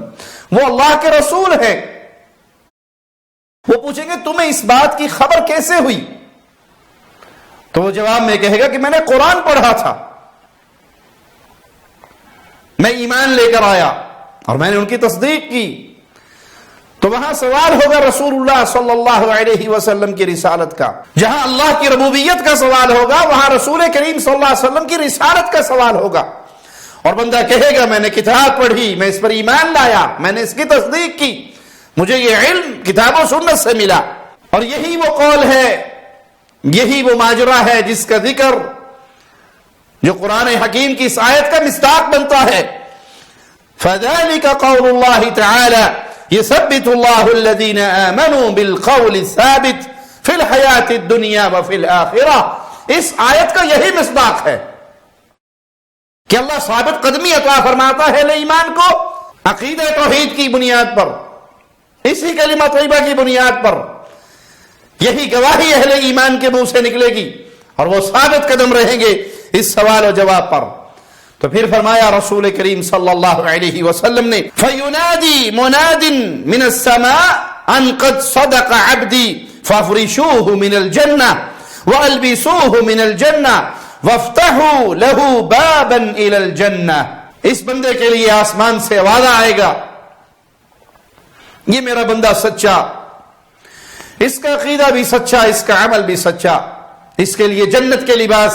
وہ اللہ کے رسول ہیں۔ وہ پوچھیں گے تمہیں اس بات کی خبر کیسے ہوئی؟ تو وہ جواب میں کہے گا کہ میں نے قرآن پڑھا تھا، میں ایمان لے کر آیا اور میں نے ان کی تصدیق کی۔ تو وہاں سوال ہوگا رسول اللہ صلی اللہ علیہ وسلم کی رسالت کا۔ جہاں اللہ کی ربوبیت کا سوال ہوگا وہاں رسول کریم صلی اللہ علیہ وسلم کی رسالت کا سوال ہوگا، اور بندہ کہے گا میں نے کتاب پڑھی، میں اس پر ایمان لایا، میں نے اس کی تصدیق کی، مجھے یہ علم کتاب و سنت سے ملا۔ اور یہی وہ قول ہے، یہی وہ ماجرا ہے جس کا ذکر جو قرآن حکیم کی اس آیت کا مصداق بنتا ہے۔ فَذَلِكَ قَوْلُ اللَّهِ تَعَالَى يثبت الله الذين آمنوا بالقول الثابت في الحياة الدنيا وفي الآخرة۔ اس آیت کا یہی مصداق ہے کہ اللہ ثابت قدمی عطا فرماتا ہے اہل ایمان کو عقیدہ توحید کی بنیاد پر، اسی کلمہ طیبہ کی بنیاد پر۔ یہی گواہی اہل ایمان کے منہ سے نکلے گی اور وہ ثابت قدم رہیں گے اس سوال و جواب پر۔ تو پھر فرمایا رسول کریم صلی اللہ علیہ وسلم نے فَيُنَادِي مُنَادٍ مِّنَ السَّمَاءِ أَن قَدْ صَدَقَ عَبْدِي فَافْرِشُوهُ مِنَ الْجَنَّةِ وَأَلْبِسُوهُ مِنَ الْجَنَّةِ وَافْتَحُوا لَهُ بَابًا إِلَى الْجَنَّةِ۔ اس بندے کے لیے آسمان سے آواز آئے گا، یہ میرا بندہ سچا، اس کا عقیدہ بھی سچا، اس کا عمل بھی سچا، اس کے لیے جنت کے لباس،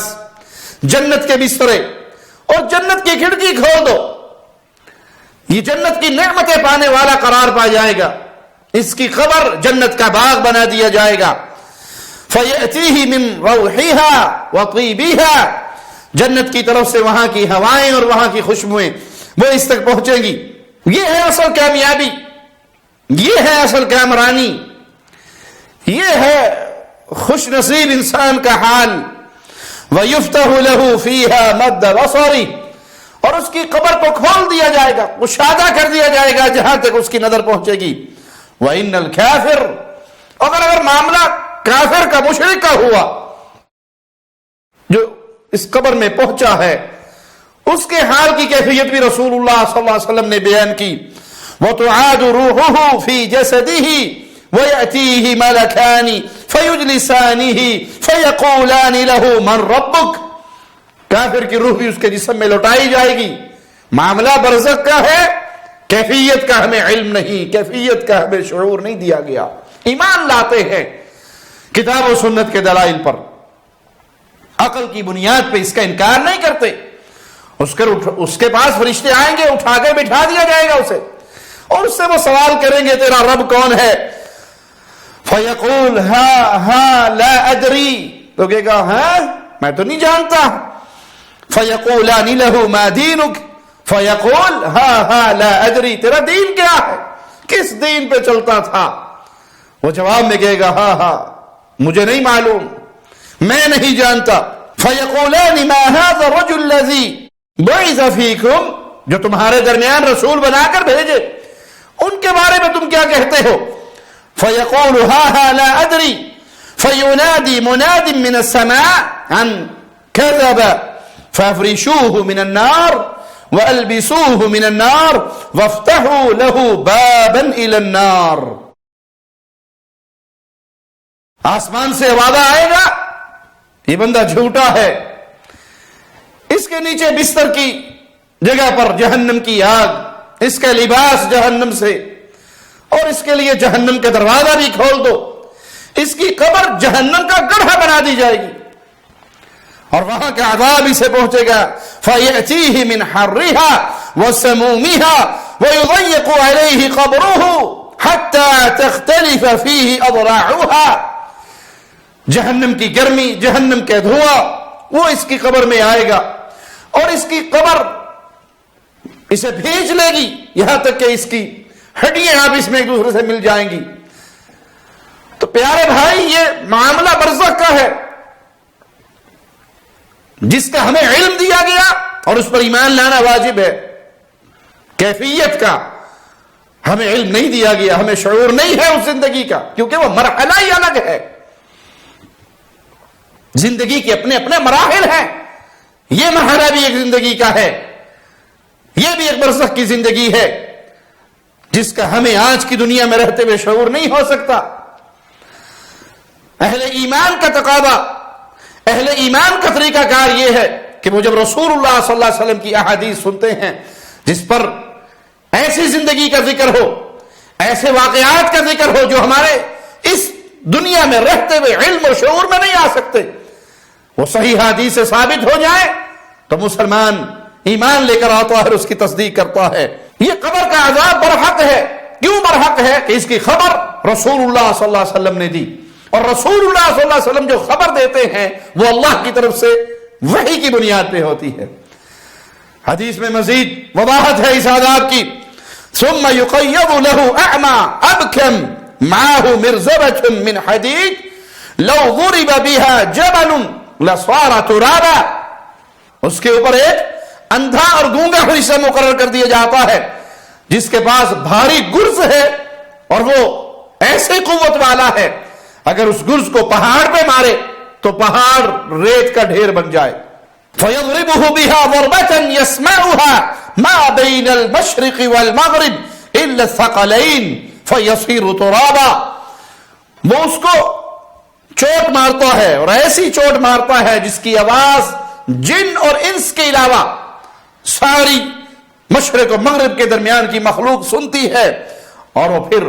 جنت کے بسترے اور جنت کی کھڑکی کھول دو، یہ جنت کی نعمتیں پانے والا قرار پا جائے گا، اس کی قبر جنت کا باغ بنا دیا جائے گا۔ فَيَأْتِيهِ مِن رَوْحِهَا وَطِيبِهَا، جنت کی طرف سے وہاں کی ہوائیں اور وہاں کی خوشبوئیں وہ اس تک پہنچیں گی۔ یہ ہے اصل کامیابی، یہ ہے اصل کامرانی، یہ ہے خوش نصیب انسان کا حال۔ وَيُفْتَحُ لَهُ فِيهَا مَدَّ بَصَرِهِ، اور اس کی قبر کو کھول دیا جائے گا، کشادہ کر دیا جائے گا جہاں تک اس کی نظر پہنچے گی۔ وَإِنَّ الْكَافِرَ، اگر معاملہ کافر کا، مشرک کا ہوا جو اس قبر میں پہنچا ہے، اس کے حال کی کیفیت بھی رسول اللہ صلی اللہ علیہ وسلم نے بیان کی۔ وَتُعَادُ رُوحُهُ فِي جَسَدِهِ وَيَأْتِيهِ مَلَكَانِ فَيُجْلِسَانِهِ فَيَقُولَانِ لَهُ مَنْ رَبُّكَ، کافر کی روح بھی اس کے جسم میں لوٹائی جائے گی۔ معاملہ برزخ کا ہے، کیفیت کا ہمیں علم نہیں، کیفیت کا ہمیں شعور نہیں دیا گیا۔ ایمان لاتے ہیں کتاب و سنت کے دلائل پر، عقل کی بنیاد پہ اس کا انکار نہیں کرتے۔ اس کے پاس فرشتے آئیں گے، اٹھا کے بٹھا دیا جائے گا اسے، اور اس سے وہ سوال کریں گے تیرا رب کون ہے؟ فَيَقُولْ ہاں لَا أَدْرِي، تو کہے گا ہاں میں تو نہیں جانتا۔ فَيَقُولَانِ لَهُ مَا دِينُكَ، فَيَقُولْ ہاں لَا أَدْرِي، تیرا دین کیا ہے، کس دین پہ چلتا تھا؟ وہ جواب میں کہے گا ہاں مجھے نہیں معلوم، میں نہیں جانتا۔ فَيَقُولَانِ مَا هَذَا الرَّجُلُ الَّذِي بُعِثَ فِيكُمْ، جو تمہارے درمیان رسول بنا کر بھیجے، ان کے بارے میں تم کیا کہتے ہو؟ فَيَقُولُ هَا لَا أَدْرِي فَيُنَادِي مُنَادٍ مِّنَ السَّمَاءِ أَن كَذَبَ فَافْرِشُوهُ مِنَ النَّارِ وَأَلْبِسُوهُ مِنَ النَّارِ وَافْتَحُوا لَهُ بَابًا إِلَى النَّارِ۔ آسمان سے وعدہ آئے گا یہ بندہ جھوٹا ہے، اس کے نیچے بستر کی جگہ پر جہنم کی آگ، اس کا لباس جہنم سے، اور اس کے لیے جہنم کا دروازہ بھی کھول دو، اس کی قبر جہنم کا گڑھا بنا دی جائے گی، اور وہاں کا عذاب اسے پہنچے گا۔ فَيَأْتِيهِ مِنْ حَرِّهَا وَسَمُومِهَا وَيُضَيِّقُ عَلَيْهِ قَبْرُهُ حَتَّى تَخْتَلِفَ فِيهِ أَضْلَاعُهَا، جہنم کی گرمی، جہنم کے دھواں وہ اس کی قبر میں آئے گا، اور اس کی قبر اسے بھیج لے گی، یہاں تک کہ اس کی ہڈیاں آپس میں ایک دوسرے سے مل جائیں گی۔ تو پیارے بھائی، یہ معاملہ برزخ کا ہے جس کا ہمیں علم دیا گیا اور اس پر ایمان لانا واجب ہے۔ کیفیت کا ہمیں علم نہیں دیا گیا، ہمیں شعور نہیں ہے اس زندگی کا، کیونکہ وہ مرحلہ ہی الگ ہے۔ زندگی کے اپنے اپنے مراحل ہیں، یہ مرحلہ بھی ایک زندگی کا ہے، یہ بھی ایک برزخ کی زندگی ہے جس کا ہمیں آج کی دنیا میں رہتے ہوئے شعور نہیں ہو سکتا۔ اہل ایمان کا تقاضا، اہل ایمان کا طریقہ کار یہ ہے کہ وہ جب رسول اللہ صلی اللہ علیہ وسلم کی احادیث سنتے ہیں جس پر ایسی زندگی کا ذکر ہو، ایسے واقعات کا ذکر ہو جو ہمارے اس دنیا میں رہتے ہوئے علم و شعور میں نہیں آ سکتے، وہ صحیح حدیث سے ثابت ہو جائے تو مسلمان ایمان لے کر آتا ہے اور اس کی تصدیق کرتا ہے۔ یہ قبر کا عذاب برحق ہے، کیوں برحق ہے؟ کہ اس کی خبر رسول اللہ صلی اللہ علیہ وسلم نے دی، اور رسول اللہ صلی اللہ علیہ وسلم جو خبر دیتے ہیں وہ اللہ کی طرف سے وحی کی بنیاد پہ ہوتی ہے۔ حدیث میں مزید وضاحت ہے اس عذاب کی۔ ثم يقيض له اعمى ابكم معه مرزبة من حديد لو ضرب بها جبل لصار ترابا، اس کے اوپر ایک اندھا اور گونگا حصہ مقرر کر دیا جاتا ہے جس کے پاس بھاری گرز ہے اور وہ ایسی قوت والا ہے، اگر اس گرز کو پہاڑ پہ مارے تو پہاڑ ریت کا ڈھیر بن جائے۔ فَيَضْرِبُهُ بِهَا ضَرْبَةً يَسْمَعُهَا مَا بَيْنَ الْمَشْرِقِ وَالْمَغْرِبِ إِلَّا الثَّقَلَيْنِ فَيَصِيرُ تُرَابًا، وہ اس کو چوٹ مارتا ہے اور ایسی چوٹ مارتا ہے جس کی آواز جن اور انس کے علاوہ ساری مشرق و مغرب کے درمیان کی مخلوق سنتی ہے، اور وہ پھر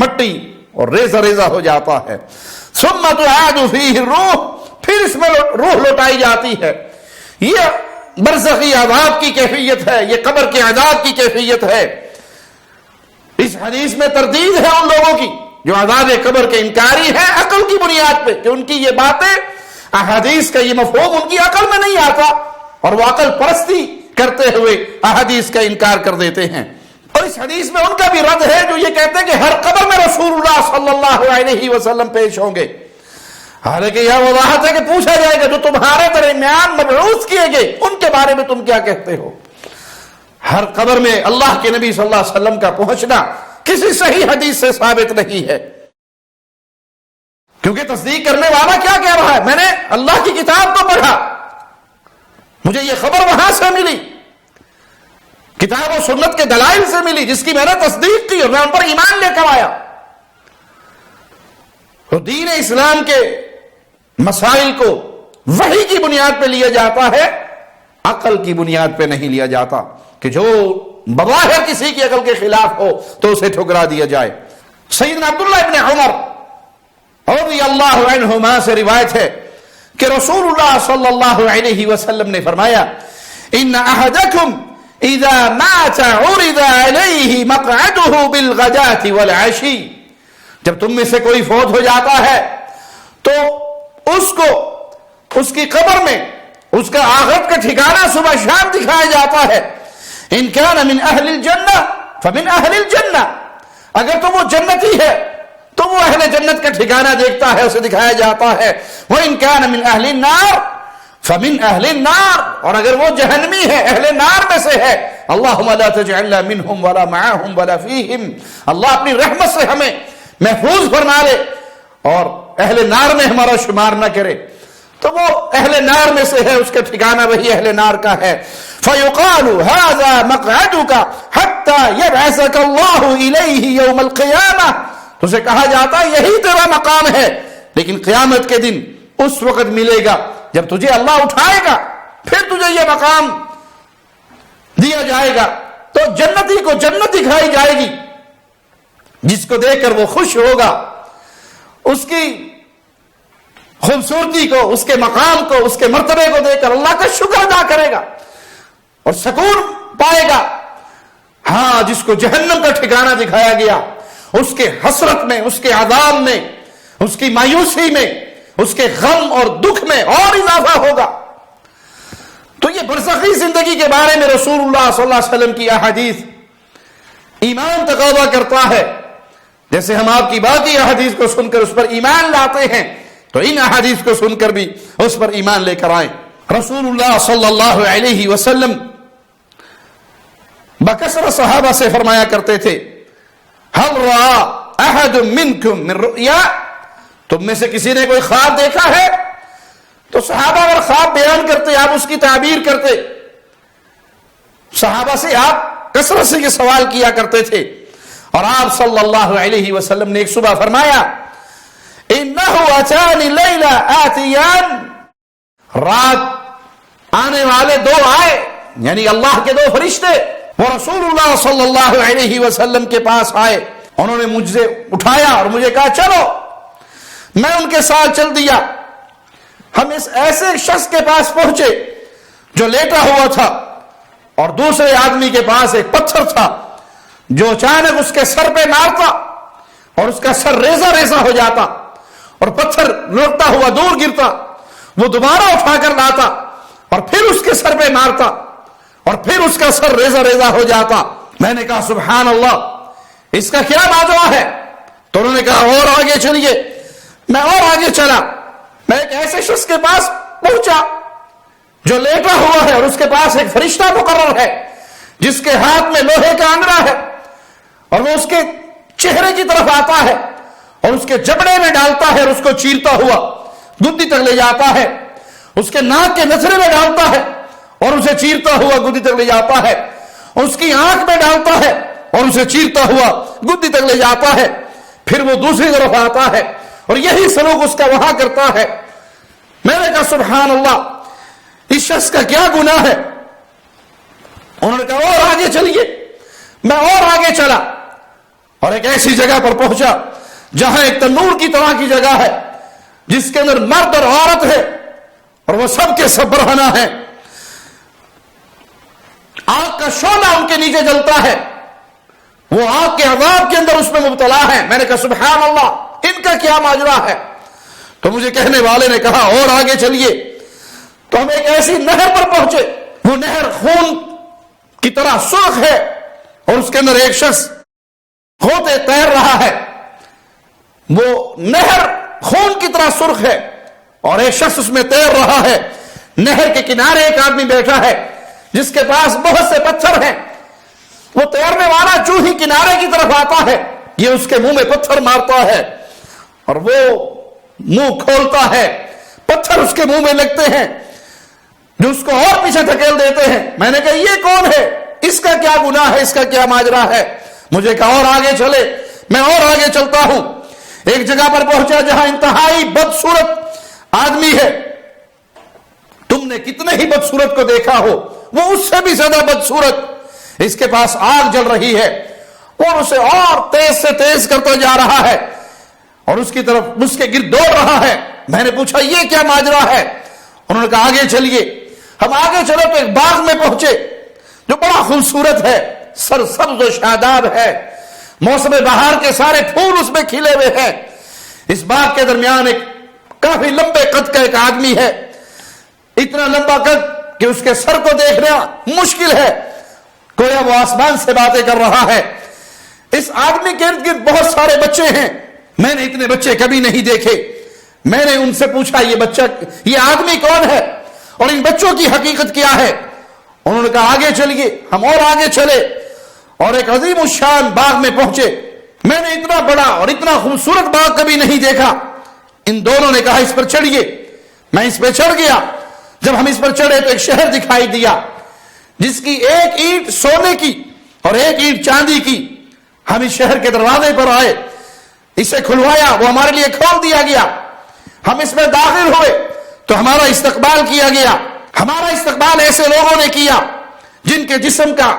مٹی اور ریزہ ریزہ ہو جاتا ہے۔ ثم تعاد فیہ الروح، پھر اس میں روح لوٹائی جاتی ہے۔ یہ برزخی عذاب کی کیفیت ہے، یہ قبر کے عذاب کی کیفیت ہے۔ اس حدیث میں تردید ہے ان لوگوں کی جو عذاب قبر کے انکاری ہیں عقل کی بنیاد پہ، کہ ان کی یہ باتیں، احادیث کا یہ مفہوم ان کی عقل میں نہیں آتا، اور وہ عقل پرستی کرتے ہوئے احادیث کا انکار کر دیتے ہیں۔ اور اس حدیث میں ان کا بھی رد ہے جو یہ کہتے ہیں کہ ہر قبر میں رسول اللہ صلی اللہ علیہ وسلم پیش ہوں گے، حالانکہ یہ وضاحت ہے کہ پوچھا جائے گا جو تمہارے درمیان مبعوث کیے گئے ان کے بارے میں تم کیا کہتے ہو۔ ہر قبر میں اللہ کے نبی صلی اللہ علیہ وسلم کا پہنچنا کسی صحیح حدیث سے ثابت نہیں ہے، کیونکہ تصدیق کرنے والا کیا کہہ رہا ہے؟ میں نے اللہ کی کتاب کو پڑھا، مجھے یہ خبر وہاں سے ملی، کتاب و سنت کے دلائل سے ملی، جس کی میں نے تصدیق کی اور میں ان پر ایمان لے کر آیا۔ تو دین اسلام کے مسائل کو وحی کی بنیاد پہ لیا جاتا ہے، عقل کی بنیاد پہ نہیں لیا جاتا کہ جو بظاہر کسی کی عقل کے خلاف ہو تو اسے ٹھکرا دیا جائے۔ سیدنا عبداللہ ابن عمر رضی اللہ عنہما سے روایت ہے کہ رسول اللہ صلی اللہ علیہ وسلم نے فرمایا ان احدکم اذا مات عرض علیہ مقعدہ بالغداۃ والعشی، جب تم میں سے کوئی فوت ہو جاتا ہے تو اس کو اس کی قبر میں اس کا آخرت کا ٹھکانہ صبح شام دکھایا جاتا ہے۔ ان کان من اہل الجنہ فمن اہل الجنہ، اگر تو وہ جنتی ہے تو وہ اہل جنت کا ٹھکانہ دیکھتا ہے، اسے دکھایا جاتا ہے۔ وَإِن كَانَ مِنْ أَهْلِ النَّارِ فَمِنْ أَهْلِ النَّارِ، اور اگر وہ جہنمی ہے، اہل نار میں سے ہے، اللہم لا تجعلنا منہم ولا معاہم ولا فیہم، اللہ اپنی رحمت سے ہمیں محفوظ فرما لے اور اہل نار میں ہمارا شمار نہ کرے۔ تو وہ اہل نار میں سے ہے، اس کا ٹھکانہ وہی اہل نار کا ہے۔ فَيُقَالُ هَذَا مَقْعَدُكَ حَتَّى يَبْعَثَكَ اللَّهُ إِلَيْهِ يَوْمَ الْقِيَامَةِ، تو اسے کہا جاتا ہے یہی تیرا مقام ہے، لیکن قیامت کے دن اس وقت ملے گا جب تجھے اللہ اٹھائے گا، پھر تجھے یہ مقام دیا جائے گا۔ تو جنتی کو جنت دکھائی جائے گی، جس کو دیکھ کر وہ خوش ہوگا، اس کی خوبصورتی کو، اس کے مقام کو، اس کے مرتبے کو دیکھ کر اللہ کا شکر ادا کرے گا اور سکون پائے گا۔ ہاں، جس کو جہنم کا ٹھکانہ دکھایا گیا، اس کے حسرت میں، اس کے عذاب میں، اس کی مایوسی میں، اس کے غم اور دکھ میں اور اضافہ ہوگا۔ تو یہ برزخی زندگی کے بارے میں رسول اللہ صلی اللہ علیہ وسلم کی احادیث ایمان تقاضا کرتا ہے۔ جیسے ہم آپ کی باقی احادیث کو سن کر اس پر ایمان لاتے ہیں، تو ان احادیث کو سن کر بھی اس پر ایمان لے کر آئیں۔ رسول اللہ صلی اللہ علیہ وسلم بکثرت صحابہ سے فرمایا کرتے تھے هل رأى احد منکم من رؤیا، تم میں سے کسی نے کوئی خواب دیکھا ہے؟ تو صحابہ اگر خواب بیان کرتے، آپ اس کی تعبیر کرتے، صحابہ سے آپ کثرت سے یہ سوال کیا کرتے تھے۔ اور آپ صلی اللہ علیہ وسلم نے ایک صبح فرمایا انہو اتانی لیلہ آتیان، رات آنے والے دو آئے، یعنی اللہ کے دو فرشتے، وہ رسول اللہ صلی اللہ علیہ وسلم کے پاس آئے، انہوں نے مجھ سے اٹھایا اور مجھے کہا چلو، میں ان کے ساتھ چل دیا۔ ہم اس ایسے شخص کے پاس پہنچے جو لیٹا ہوا تھا، اور دوسرے آدمی کے پاس ایک پتھر تھا جو اچانک اس کے سر پہ مارتا اور اس کا سر ریزہ ریزہ ہو جاتا، اور پتھر لڑتا ہوا دور گرتا، وہ دوبارہ اٹھا کر لاتا اور پھر اس کے سر پہ مارتا اور پھر اس کا سر ریزہ ریزہ ہو جاتا۔ میں نے کہا سبحان اللہ، اس کا کیا ماجرا ہے؟ تو انہوں نے کہا اور آگے چلیے۔ میں اور آگے چلا، میں ایک ایسے شخص کے پاس پہنچا جو لیٹا ہوا ہے اور اس کے پاس ایک فرشتہ مقرر ہے جس کے ہاتھ میں لوہے کا انگرا ہے، اور وہ اس کے چہرے کی طرف آتا ہے اور اس کے جبڑے میں ڈالتا ہے اور اس کو چیرتا ہوا گدی تک لے جاتا ہے، اس کے ناک کے نتھرے میں ڈالتا ہے اور اسے چیرتا ہوا گدی تک لے جاتا ہے، اس کی آنکھ میں ڈالتا ہے اور اسے چیرتا ہوا گدی تک لے جاتا ہے، پھر وہ دوسری طرف آتا ہے اور یہی سلوک اس کا وہاں کرتا ہے۔ میں نے کہا سبحان اللہ، اس شخص کا کیا گناہ ہے؟ انہوں نے کہا اور آگے چلیے۔ میں اور آگے چلا اور ایک ایسی جگہ پر پہنچا جہاں ایک تنور کی طرح کی جگہ ہے جس کے اندر مرد اور عورت ہے اور وہ سب کے سب برہنہ ہیں، آگ کا شعلہ ان کے نیچے جلتا ہے، وہ آگ کے عذاب کے اندر اس میں مبتلا ہے۔ میں نے کہا سبحان اللہ، ان کا کیا ماجرا ہے؟ تو مجھے کہنے والے نے کہا اور آگے چلیے۔ تو ہم ایک ایسی نہر پر پہنچے، وہ نہر خون کی طرح سرخ ہے اور اس کے اندر ایک شخص ہوتے تیر رہا ہے، وہ نہر خون کی طرح سرخ ہے اور ایک شخص اس میں تیر رہا ہے۔ نہر کے کنارے ایک آدمی بیٹھا ہے جس کے پاس بہت سے پتھر ہیں، وہ تیرنے والا جو ہی کنارے کی طرف آتا ہے یہ اس کے منہ میں پتھر مارتا ہے اور وہ منہ کھولتا ہے، پتھر اس کے منہ میں لگتے ہیں جو اس کو اور پیچھے دھکیل دیتے ہیں۔ میں نے کہا یہ کون ہے؟ اس کا کیا گناہ ہے؟ اس کا کیا ماجرا ہے؟ مجھے کہا اور آگے چلے۔ میں اور آگے چلتا ہوں، ایک جگہ پر پہنچا جہاں انتہائی بدصورت آدمی ہے. تم نے کتنے ہی بدصورت کو دیکھا ہو، وہ اس سے بھی زیادہ بدصورت. اس کے پاس آگ جل رہی ہے اور اسے اور تیز سے تیز کرتا جا رہا ہے اور اس کی طرف اس کے گرد دوڑ رہا ہے. میں نے پوچھا یہ کیا ماجرا ہے؟ انہوں نے کہا آگے چلیے. ہم آگے چلے تو ایک باغ میں پہنچے جو بڑا خوبصورت ہے، سرسبز و شاداب ہے، موسم بہار کے سارے پھول اس میں کھلے ہوئے ہیں. اس باغ کے درمیان ایک کافی لمبے قد کا ایک آدمی ہے، اتنا لمبا قد کہ اس کے سر کو دیکھنا مشکل ہے، گویا وہ آسمان سے باتیں کر رہا ہے. اس آدمی کے ارد گرد بہت سارے بچے ہیں. میں نے اتنے بچے کبھی نہیں دیکھے. میں نے ان سے پوچھا یہ آدمی کون ہے اور ان بچوں کی حقیقت کیا ہے؟ انہوں نے کہا آگے چلیے. ہم اور آگے چلے اور ایک عظیم الشان باغ میں پہنچے. میں نے اتنا بڑا اور اتنا خوبصورت باغ کبھی نہیں دیکھا. ان دونوں نے کہا اس پر چڑھیے. میں اس پہ چڑھ گیا. جب ہم اس پر چڑھے تو ایک شہر دکھائی دیا جس کی ایک اینٹ سونے کی اور ایک اینٹ چاندی کی. ہم اس شہر کے دروازے پر آئے، اسے کھلوایا، وہ ہمارے لیے کھول دیا گیا. ہم اس میں داخل ہوئے تو ہمارا استقبال کیا گیا. ہمارا استقبال ایسے لوگوں نے کیا جن کے جسم کا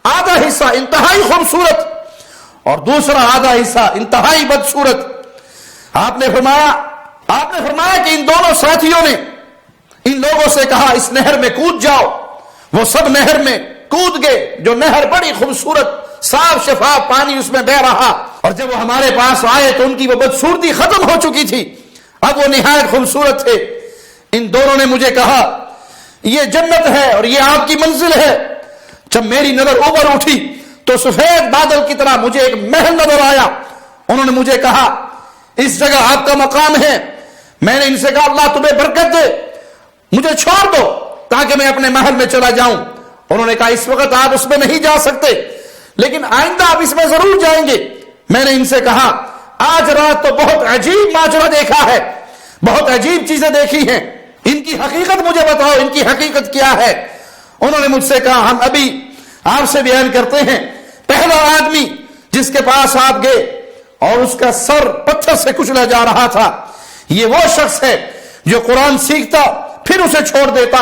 آدھا حصہ انتہائی خوبصورت اور دوسرا آدھا حصہ انتہائی بدصورت. آپ نے فرمایا کہ ان دونوں ساتھیوں نے ان لوگوں سے کہا اس نہر میں کود جاؤ. وہ سب نہر میں کود گئے. جو نہر بڑی خوبصورت صاف شفاف پانی اس میں بہ رہا. اور جب وہ ہمارے پاس آئے تو ان کی وہ بدصورتی ختم ہو چکی تھی، اب وہ نہایت خوبصورت تھے. ان دونوں نے مجھے کہا یہ جنت ہے اور یہ آپ کی منزل ہے. جب میری نظر اوپر اٹھی تو سفید بادل کی طرح مجھے ایک محل نظر آیا. انہوں نے مجھے کہا اس جگہ آپ کا مقام ہے. میں نے ان سے کہا اللہ تمہیں برکت دے، مجھے چھوڑ دو تاکہ میں اپنے محل میں چلا جاؤں. انہوں نے کہا اس وقت آپ اس میں نہیں جا سکتے لیکن آئندہ آپ اس میں ضرور جائیں گے. میں نے ان سے کہا آج رات تو بہت عجیب ماجرا دیکھا ہے، بہت عجیب چیزیں دیکھی ہیں، ان کی حقیقت مجھے بتاؤ، ان کی حقیقت کیا ہے؟ انہوں نے مجھ سے کہا ہم ابھی آپ سے بیان کرتے ہیں. پہلا آدمی جس کے پاس آپ گئے اور اس کا سر پتھر سے کچلا جا رہا تھا، یہ وہ شخص ہے جو قرآن سیکھتا پھر اسے چھوڑ دیتا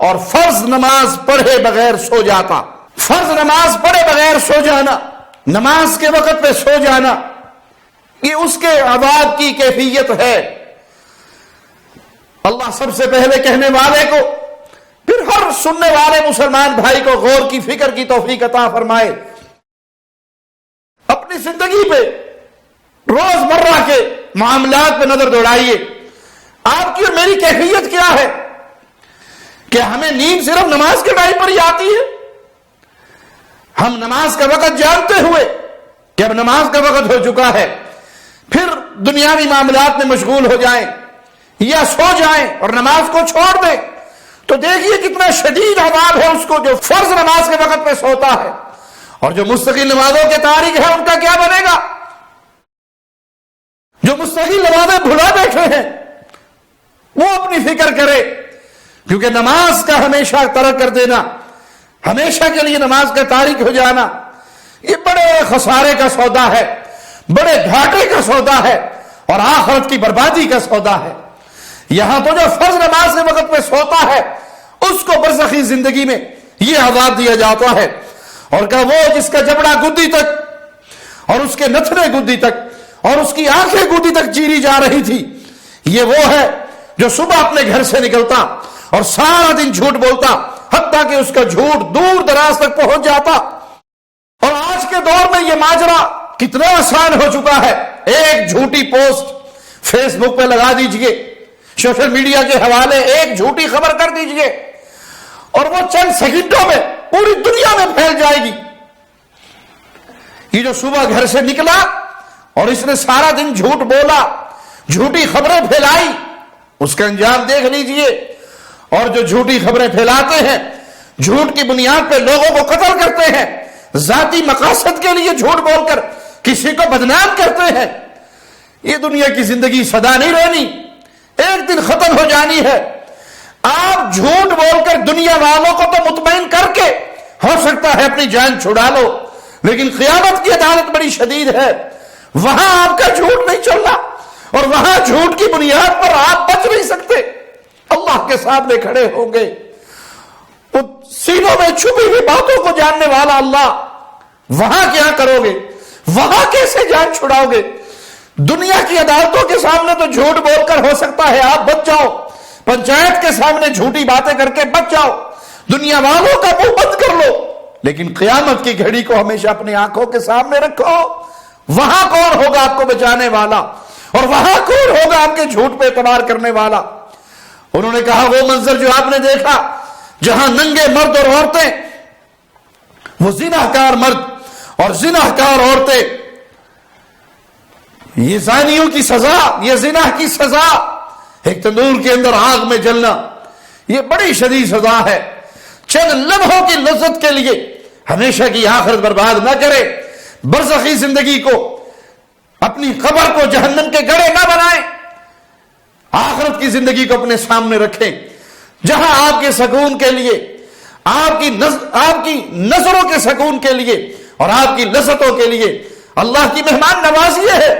اور فرض نماز پڑھے بغیر سو جاتا. فرض نماز پڑھے بغیر سو جانا، نماز کے وقت پہ سو جانا، یہ اس کے عذاب کی کیفیت ہے. اللہ سب سے پہلے کہنے والے کو پھر ہر سننے والے مسلمان بھائی کو غور کی فکر کی توفیق عطا فرمائے. اپنی زندگی پہ روز مرہ کے معاملات پہ نظر دوڑائیے. آپ کی اور میری کیفیت کیا ہے؟ کہ ہمیں نیند صرف نماز کے ٹائم پر ہی آتی ہے؟ ہم نماز کا وقت جانتے ہوئے کہ اب نماز کا وقت ہو چکا ہے پھر دنیاوی معاملات میں مشغول ہو جائیں یا سو جائیں اور نماز کو چھوڑ دیں تو دیکھیے کتنا شدید عذاب ہے اس کو جو فرض نماز کے وقت پہ سوتا ہے. اور جو مستقل نمازوں کے تارک ہے ان کا کیا بنے گا؟ جو مستقل نمازیں بھلا بیٹھے ہیں وہ اپنی فکر کرے، کیونکہ نماز کا ہمیشہ ترک کر دینا، ہمیشہ کے لیے نماز کا تارک ہو جانا، یہ بڑے خسارے کا سودا ہے، بڑے گھاٹے کا سودا ہے اور آخرت کی بربادی کا سودا ہے. یہاں تو جو فرض نماز کے وقت پہ سوتا ہے اس کو برزخی زندگی میں یہ عذاب دیا جاتا ہے. اور کہ وہ جس کا جبڑا گدی تک اور اس کے نتھنے گدی تک اور اس کی آنکھیں گدی تک چیری جا رہی تھی، یہ وہ ہے جو صبح اپنے گھر سے نکلتا اور سارا دن جھوٹ بولتا حتیٰ کہ اس کا جھوٹ دور دراز تک پہنچ جاتا. اور آج کے دور میں یہ ماجرا کتنا آسان ہو چکا ہے. ایک جھوٹی پوسٹ فیس بک پہ لگا دیجئے، سوشل میڈیا کے حوالے ایک جھوٹی خبر کر دیجئے اور وہ چند سیکنڈوں میں پوری دنیا میں پھیل جائے گی. یہ جو صبح گھر سے نکلا اور اس نے سارا دن جھوٹ بولا، جھوٹی خبریں پھیلائی، اس کا انجام دیکھ لیجئے. اور جو جھوٹی خبریں پھیلاتے ہیں، جھوٹ کی بنیاد پہ لوگوں کو قتل کرتے ہیں، ذاتی مقاصد کے لیے جھوٹ بول کر کسی کو بدنام کرتے ہیں، یہ دنیا کی زندگی سدا نہیں رہنی، ایک دن ختم ہو جانی ہے. آپ جھوٹ بول کر دنیا والوں کو تو مطمئن کر کے ہو سکتا ہے اپنی جان چھڑا لو، لیکن قیامت کی عدالت بڑی شدید ہے. وہاں آپ کا جھوٹ نہیں چل رہا، اور وہاں جھوٹ کی بنیاد پر آپ بچ نہیں سکتے، اللہ کے سامنے کھڑے ہوں گے، وہ سینوں میں چھپی ہوئی باتوں کو جاننے والا اللہ، وہاں کیا کرو گے؟ وہاں کیسے جان چھڑاؤ گے؟ دنیا کی عدالتوں کے سامنے تو جھوٹ بول کر ہو سکتا ہے آپ بچ جاؤ، پنچایت کے سامنے جھوٹی باتیں کر کے بچ جاؤ، دنیا والوں کا منہ بند کر لو، لیکن قیامت کی گھڑی کو ہمیشہ اپنی آنکھوں کے سامنے رکھو، وہاں کون ہوگا آپ کو بچانے والا، اور وہاں کون ہوگا آپ کے جھوٹ پہ اعتبار کرنے والا؟ انہوں نے کہا وہ منظر جو آپ نے دیکھا جہاں ننگے مرد اور عورتیں، وہ زناکار مرد اور زناکار عورتیں، یہ زانیوں کی سزا، یہ زنا کی سزا، ایک تندور کے اندر آگ میں جلنا، یہ بڑی شدید سزا ہے۔ چند لمحوں کی لذت کے لیے ہمیشہ کی آخرت برباد نہ کرے، برزخی زندگی کو، اپنی قبر کو جہنم کے گڑھے نہ بنائیں، آخرت کی زندگی کو اپنے سامنے رکھیں، جہاں آپ کے سکون کے لیے، آپ کی نظروں کے سکون کے لیے اور آپ کی لذتوں کے لیے اللہ کی مہمان نوازی ہے،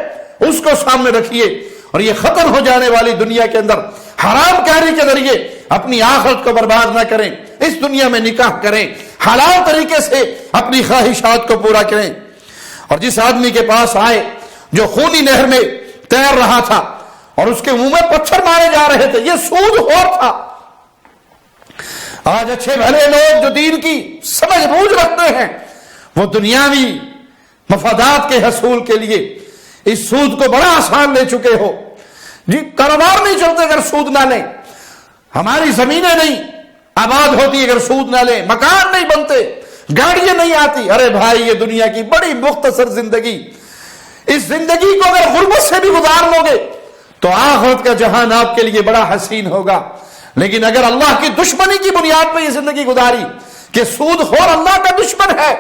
اس کو سامنے رکھیے، اور یہ ختم ہو جانے والی دنیا کے اندر حرام کاری کے ذریعے اپنی آخرت کو برباد نہ کریں، اس دنیا میں نکاح کریں، حلال طریقے سے اپنی خواہشات کو پورا کریں۔ اور جس آدمی کے پاس آئے جو خونی نہر میں تیر رہا تھا اور اس کے منہ میں پتھر مارے جا رہے تھے، یہ سود خور تھا۔ آج اچھے بھلے لوگ جو دین کی سمجھ بوجھ رکھتے ہیں، وہ دنیاوی مفادات کے حصول کے لیے اس سود کو بڑا آسان لے چکے ہو۔ جی کاروبار نہیں چلتے اگر سود نہ لیں، ہماری زمینیں نہیں آباد ہوتی اگر سود نہ لیں، مکان نہیں بنتے، گاڑیاں نہیں آتی۔ ارے بھائی، یہ دنیا کی بڑی مختصر زندگی، اس زندگی کو اگر غربت سے بھی گزار لو گے تو آخرت کا جہان آپ کے لیے بڑا حسین ہوگا۔ لیکن اگر اللہ کی دشمنی کی بنیاد پہ یہ زندگی گزاری کہ سود خور اللہ کا دشمن ہے،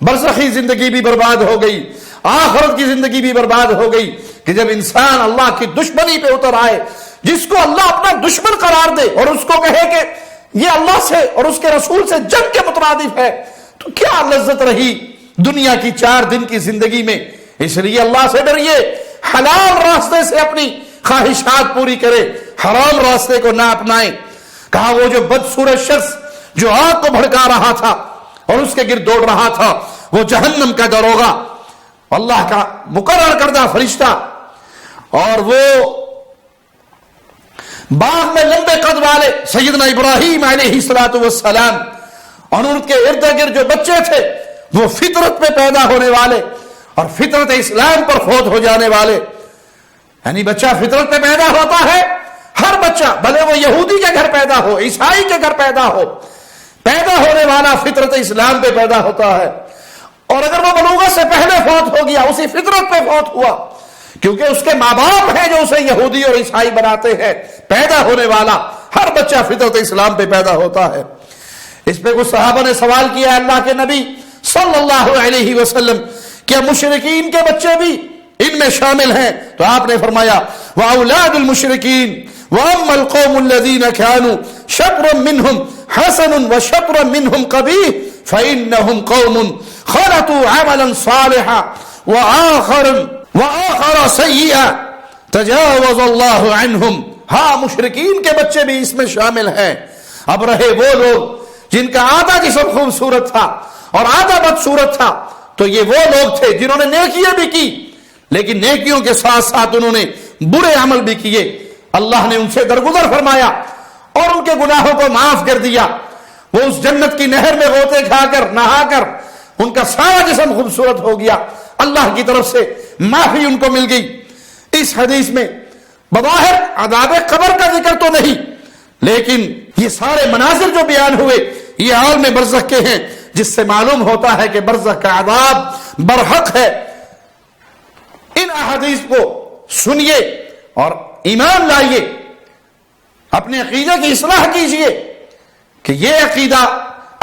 برزخی زندگی بھی برباد ہو گئی، آخرت کی زندگی بھی برباد ہو گئی۔ کہ جب انسان اللہ کی دشمنی پہ اتر آئے، جس کو اللہ اپنا دشمن قرار دے اور اس کو کہے کہ یہ اللہ سے اور اس کے رسول سے جنگ کے مترادف ہے، تو کیا لذت رہی دنیا کی 4 دن کی زندگی میں؟ اس لیے اللہ سے ڈریے، حلال راستے سے اپنی خواہشات پوری کرے، حرام راستے کو نہ اپنائیں۔ کہا وہ جو بدصورت شخص جو آگ کو بھڑکا رہا تھا اور اس کے گرد دوڑ رہا تھا، وہ جہنم کا دروغہ، اللہ کا مقرر کردہ فرشتہ، اور وہ باغ میں لمبے قد والے سیدنا ابراہیم علیہ السلام اور ان کے ارد گرد جو بچے تھے، وہ فطرت پہ پیدا ہونے والے اور فطرت اسلام پر فوت ہو جانے والے۔ یعنی بچہ فطرت پہ پیدا ہوتا ہے، ہر بچہ بھلے وہ یہودی کے گھر پیدا ہو، عیسائی کے گھر پیدا ہو، پیدا ہونے والا فطرت اسلام پہ پیدا ہوتا ہے، اور اگر وہ بلوغت سے پہلے فوت ہو گیا اسی فطرت پہ فوت ہوا، کیونکہ اس کے ماں باپ ہیں جو اسے یہودی اور عیسائی بناتے ہیں۔ پیدا ہونے والا ہر بچہ فطرت اسلام پہ پیدا ہوتا ہے۔ اس پہ کچھ صحابہ نے سوال کیا، اللہ کے نبی صلی اللہ علیہ وسلم، کیا مشرکین کے بچے بھی ان میں شامل ہیں؟ تو آپ نے فرمایا وَأَوْلَادُ الْمُشْرِكِينَ وَأَمَّا الْقَوْمُ الَّذِينَ كَانُوا شَطْرًا مِّنْهُمْ حَسَنٌ وَشَطْرًا مِّنْهُمْ قَبِيحٌ فَإِنَّهُمْ قَوْمٌ خَلَطُوا عَمَلًا صَالِحًا وَآخَرَ سَيِّئًا تَجَاوَزَ اللَّهُ عَنْهُمْ۔ ہاں، مشرکین کے بچے بھی اس میں شامل ہیں۔ اب رہے وہ لوگ جن کا آدھا جسم خوبصورت تھا اور آدھا بدصورت تھا، تو یہ وہ لوگ تھے جنہوں نے نیکیاں بھی کی، لیکن نیکیوں کے ساتھ ساتھ انہوں نے برے عمل بھی کیے۔ اللہ نے ان سے درگزر فرمایا اور ان کے گناہوں کو معاف کر دیا۔ وہ اس جنت کی نہر میں غوطے کھا کر نہا کر ان کا سارا جسم خوبصورت ہو گیا، اللہ کی طرف سے معافی ان کو مل گئی۔ اس حدیث میں بظاہر عذاب قبر کا ذکر تو نہیں، لیکن یہ سارے مناظر جو بیان ہوئے یہ عالم برزخ کے ہیں، جس سے معلوم ہوتا ہے کہ برزخ کا عذاب برحق ہے۔ ان احادیث کو سنیے اور ایمان لائیے، اپنے عقیدے کی اصلاح کیجئے کہ یہ عقیدہ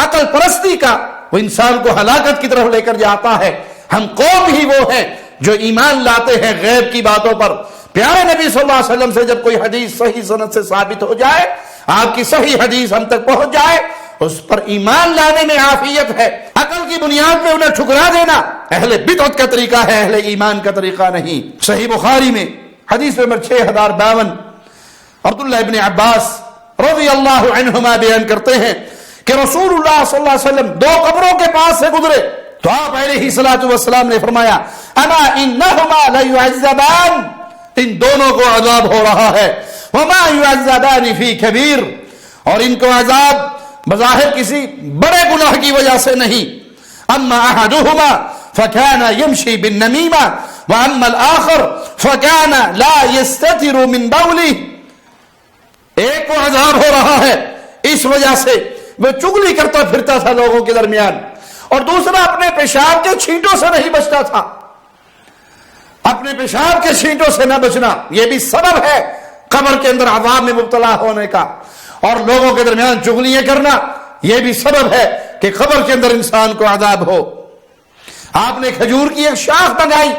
عقل پرستی کا وہ انسان کو ہلاکت کی طرف لے کر جاتا ہے۔ ہم قوم ہی وہ ہیں جو ایمان لاتے ہیں غیب کی باتوں پر۔ پیارے نبی صلی اللہ علیہ وسلم سے جب کوئی حدیث صحیح سند سے ثابت ہو جائے، آپ کی صحیح حدیث ہم تک پہنچ جائے، اس پر ایمان لانے میں عافیت ہے۔ عقل کی بنیاد پہ انہیں ٹھکرا دینا اہل بدعت کا طریقہ ہے، اہل ایمان کا طریقہ نہیں۔ صحیح بخاری میں حدیث نمبر 6052 عبداللہ ابن عباس رضی اللہ عنہما بیان کرتے ہیں کہ رسول اللہ صلی اللہ علیہ وسلم 2 قبروں کے پاس سے گزرے تو آپ علیہ الصلوۃ والسلام نے فرمایا اما انہما لیعذبان، ان دونوں کو عذاب ہو رہا ہے، وما یعذبان فی کبیر، اور ان کو عذاب بظاہر کسی بڑے گناہ کی وجہ سے نہیں۔ اما احدہما فکان یمشی بالنمیمہ واما الاخر فکان لا یستتر من بولہ، ایک کو عذاب ہو رہا ہے اس وجہ سے وہ چغلی کرتا پھرتا تھا لوگوں کے درمیان، اور دوسرا اپنے پیشاب کے چھینٹوں سے نہیں بچتا تھا۔ اپنے پیشاب کے چھینٹوں سے نہ بچنا یہ بھی سبب ہے قبر کے اندر عذاب میں مبتلا ہونے کا، اور لوگوں کے درمیان چغلیاں کرنا یہ بھی سبب ہے کہ قبر کے اندر انسان کو عذاب ہو۔ آپ نے کھجور کی ایک شاخ بنائی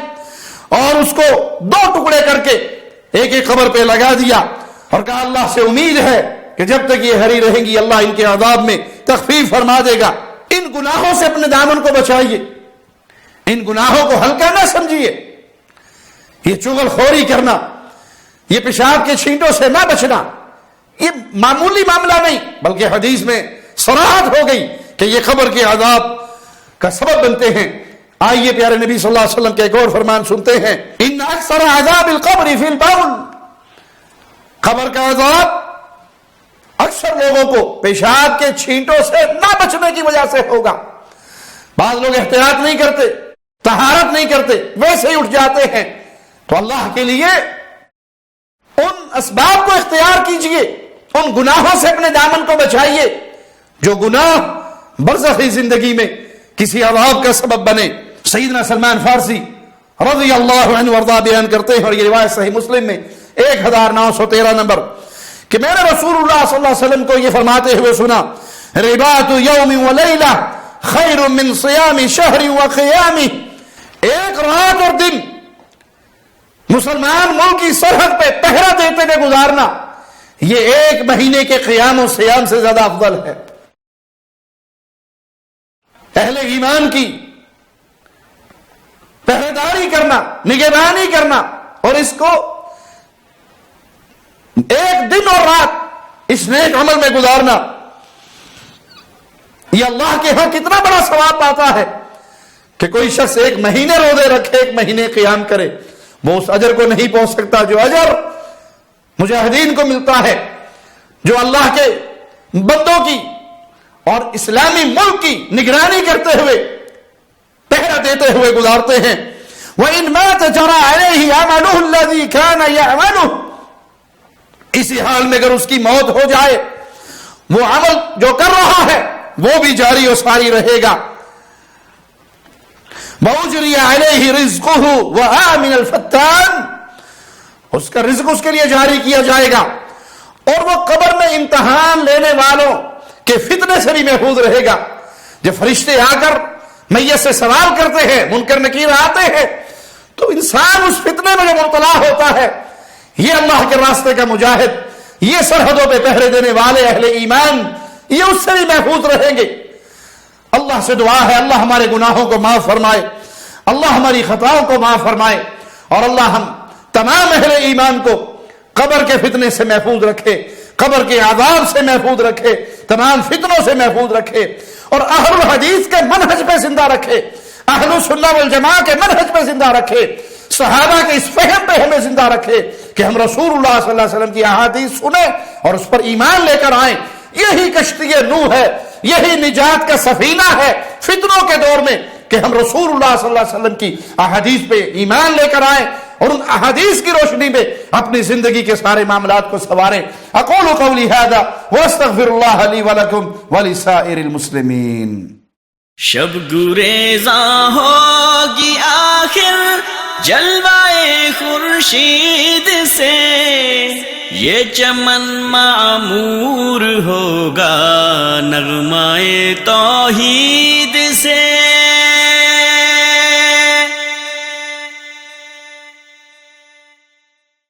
اور اس کو 2 ٹکڑے کر کے ایک ایک قبر پہ لگا دیا اور کہا اللہ سے امید ہے کہ جب تک یہ ہری رہیں گی اللہ ان کے عذاب میں تخفیف فرما دے گا۔ ان گناہوں سے اپنے دامن کو بچائیے، ان گناہوں کو ہلکا نہ سمجھیے۔ یہ چغل خوری کرنا، یہ پیشاب کے چھینٹوں سے نہ بچنا، یہ معمولی معاملہ نہیں بلکہ حدیث میں صراحت ہو گئی کہ یہ قبر کے عذاب کا سبب بنتے ہیں۔ آئیے پیارے نبی صلی اللہ علیہ وسلم کے ایک اور فرمان سنتے ہیں، ان اکثر عذاب القبر فی البول، قبر کا عذاب اکثر لوگوں کو پیشاب کے چھینٹوں سے نہ بچنے کی وجہ سے ہوگا۔ بعض لوگ احتیاط نہیں کرتے، طہارت نہیں کرتے، ویسے ہی اٹھ جاتے ہیں۔ تو اللہ کے لیے ان اسباب کو اختیار کیجئے، ان گناہوں سے اپنے دامن کو بچائیے جو گناہ برزخی زندگی میں کسی عذاب کا سبب بنے۔ سیدنا سلمان فارسی رضی اللہ عنہ وارضہ بیان کرتے ہیں، اور یہ روایت صحیح مسلم میں 1913 نمبر، کہ میں نے رسول اللہ صلی اللہ علیہ وسلم کو یہ فرماتے ہوئے سنا، رباط یوم و لیلہ خیر من صیام شہر و قیام، ایک رات اور دن مسلمان ملک کی سرحد پہ پہرا دیتے ہوئے گزارنا یہ 1 مہینے کے قیام و صیام سے زیادہ افضل ہے۔ اہل ایمان کی پہرے داری کرنا، نگہبانی کرنا، اور اس کو 1 دن اور رات اس نیک عمل میں گزارنا، یہ اللہ کے ہاں کتنا بڑا ثواب پاتا ہے کہ کوئی شخص 1 مہینے روزے رکھے، 1 مہینے قیام کرے، وہ اس اجر کو نہیں پہنچ سکتا جو اجر مجاہدین کو ملتا ہے، جو اللہ کے بندوں کی اور اسلامی ملک کی نگرانی کرتے ہوئے، پہرا دیتے ہوئے گزارتے ہیں۔ وَإِن مَاتَ جَرَى عَلَيْهِ عَمَلُهُ الَّذِي كَانَ يَعْمَلُهُ، اسی حال میں اگر اس کی موت ہو جائے وہ عمل جو کر رہا ہے وہ بھی جاری و ساری رہے گا۔ وَأُجْرِيَ عَلَيْهِ رِزْقُهُ وَآمِنَ الْفَتَّانِ، اس کا رزق اس کے لیے جاری کیا جائے گا، اور وہ قبر میں امتحان لینے والوں کے فتنے سے بھی محفوظ رہے گا۔ جب فرشتے آ کر میت سے سوال کرتے ہیں، منکر نکیر آتے ہیں، تو انسان اس فتنے میں جو مبتلا ہوتا ہے، یہ اللہ کے راستے کا مجاہد، یہ سرحدوں پہ پہرے دینے والے اہل ایمان، یہ اس سے بھی محفوظ رہیں گے۔ اللہ سے دعا ہے اللہ ہمارے گناہوں کو معاف فرمائے، اللہ ہماری خطاؤں کو معاف فرمائے، اور اللہ ہم تمام اہل ایمان کو قبر کے فتنے سے محفوظ رکھے، قبر کے عذاب سے محفوظ رکھے، تمام فتنوں سے محفوظ رکھے، اور اہل الحدیث کے منہج پہ زندہ رکھے، اہل السنہ والجماعہ کے منہج پہ زندہ رکھے، صحابہ کے اس فہم پہ ہمیں زندہ رکھے کہ ہم رسول اللہ صلی اللہ علیہ وسلم کی احادیث سنیں اور اس پر ایمان لے کر آئیں۔ یہی کشتی نوح ہے، یہی نجات کا سفینہ ہے فتنوں کے دور میں کہ ہم رسول اللہ صلی اللہ علیہ وسلم کی احادیث پہ ایمان لے کر آئیں اور ان احادیث کی روشنی میں اپنی زندگی کے سارے معاملات کو سنواریں۔ اقول قولی ھذا واستغفر اللہ لی ولکم ولسائر المسلمین۔ شب گریزاں ہوگی آخر جلوائے خورشید سے، یہ چمن معمور ہوگا نغمائے توحید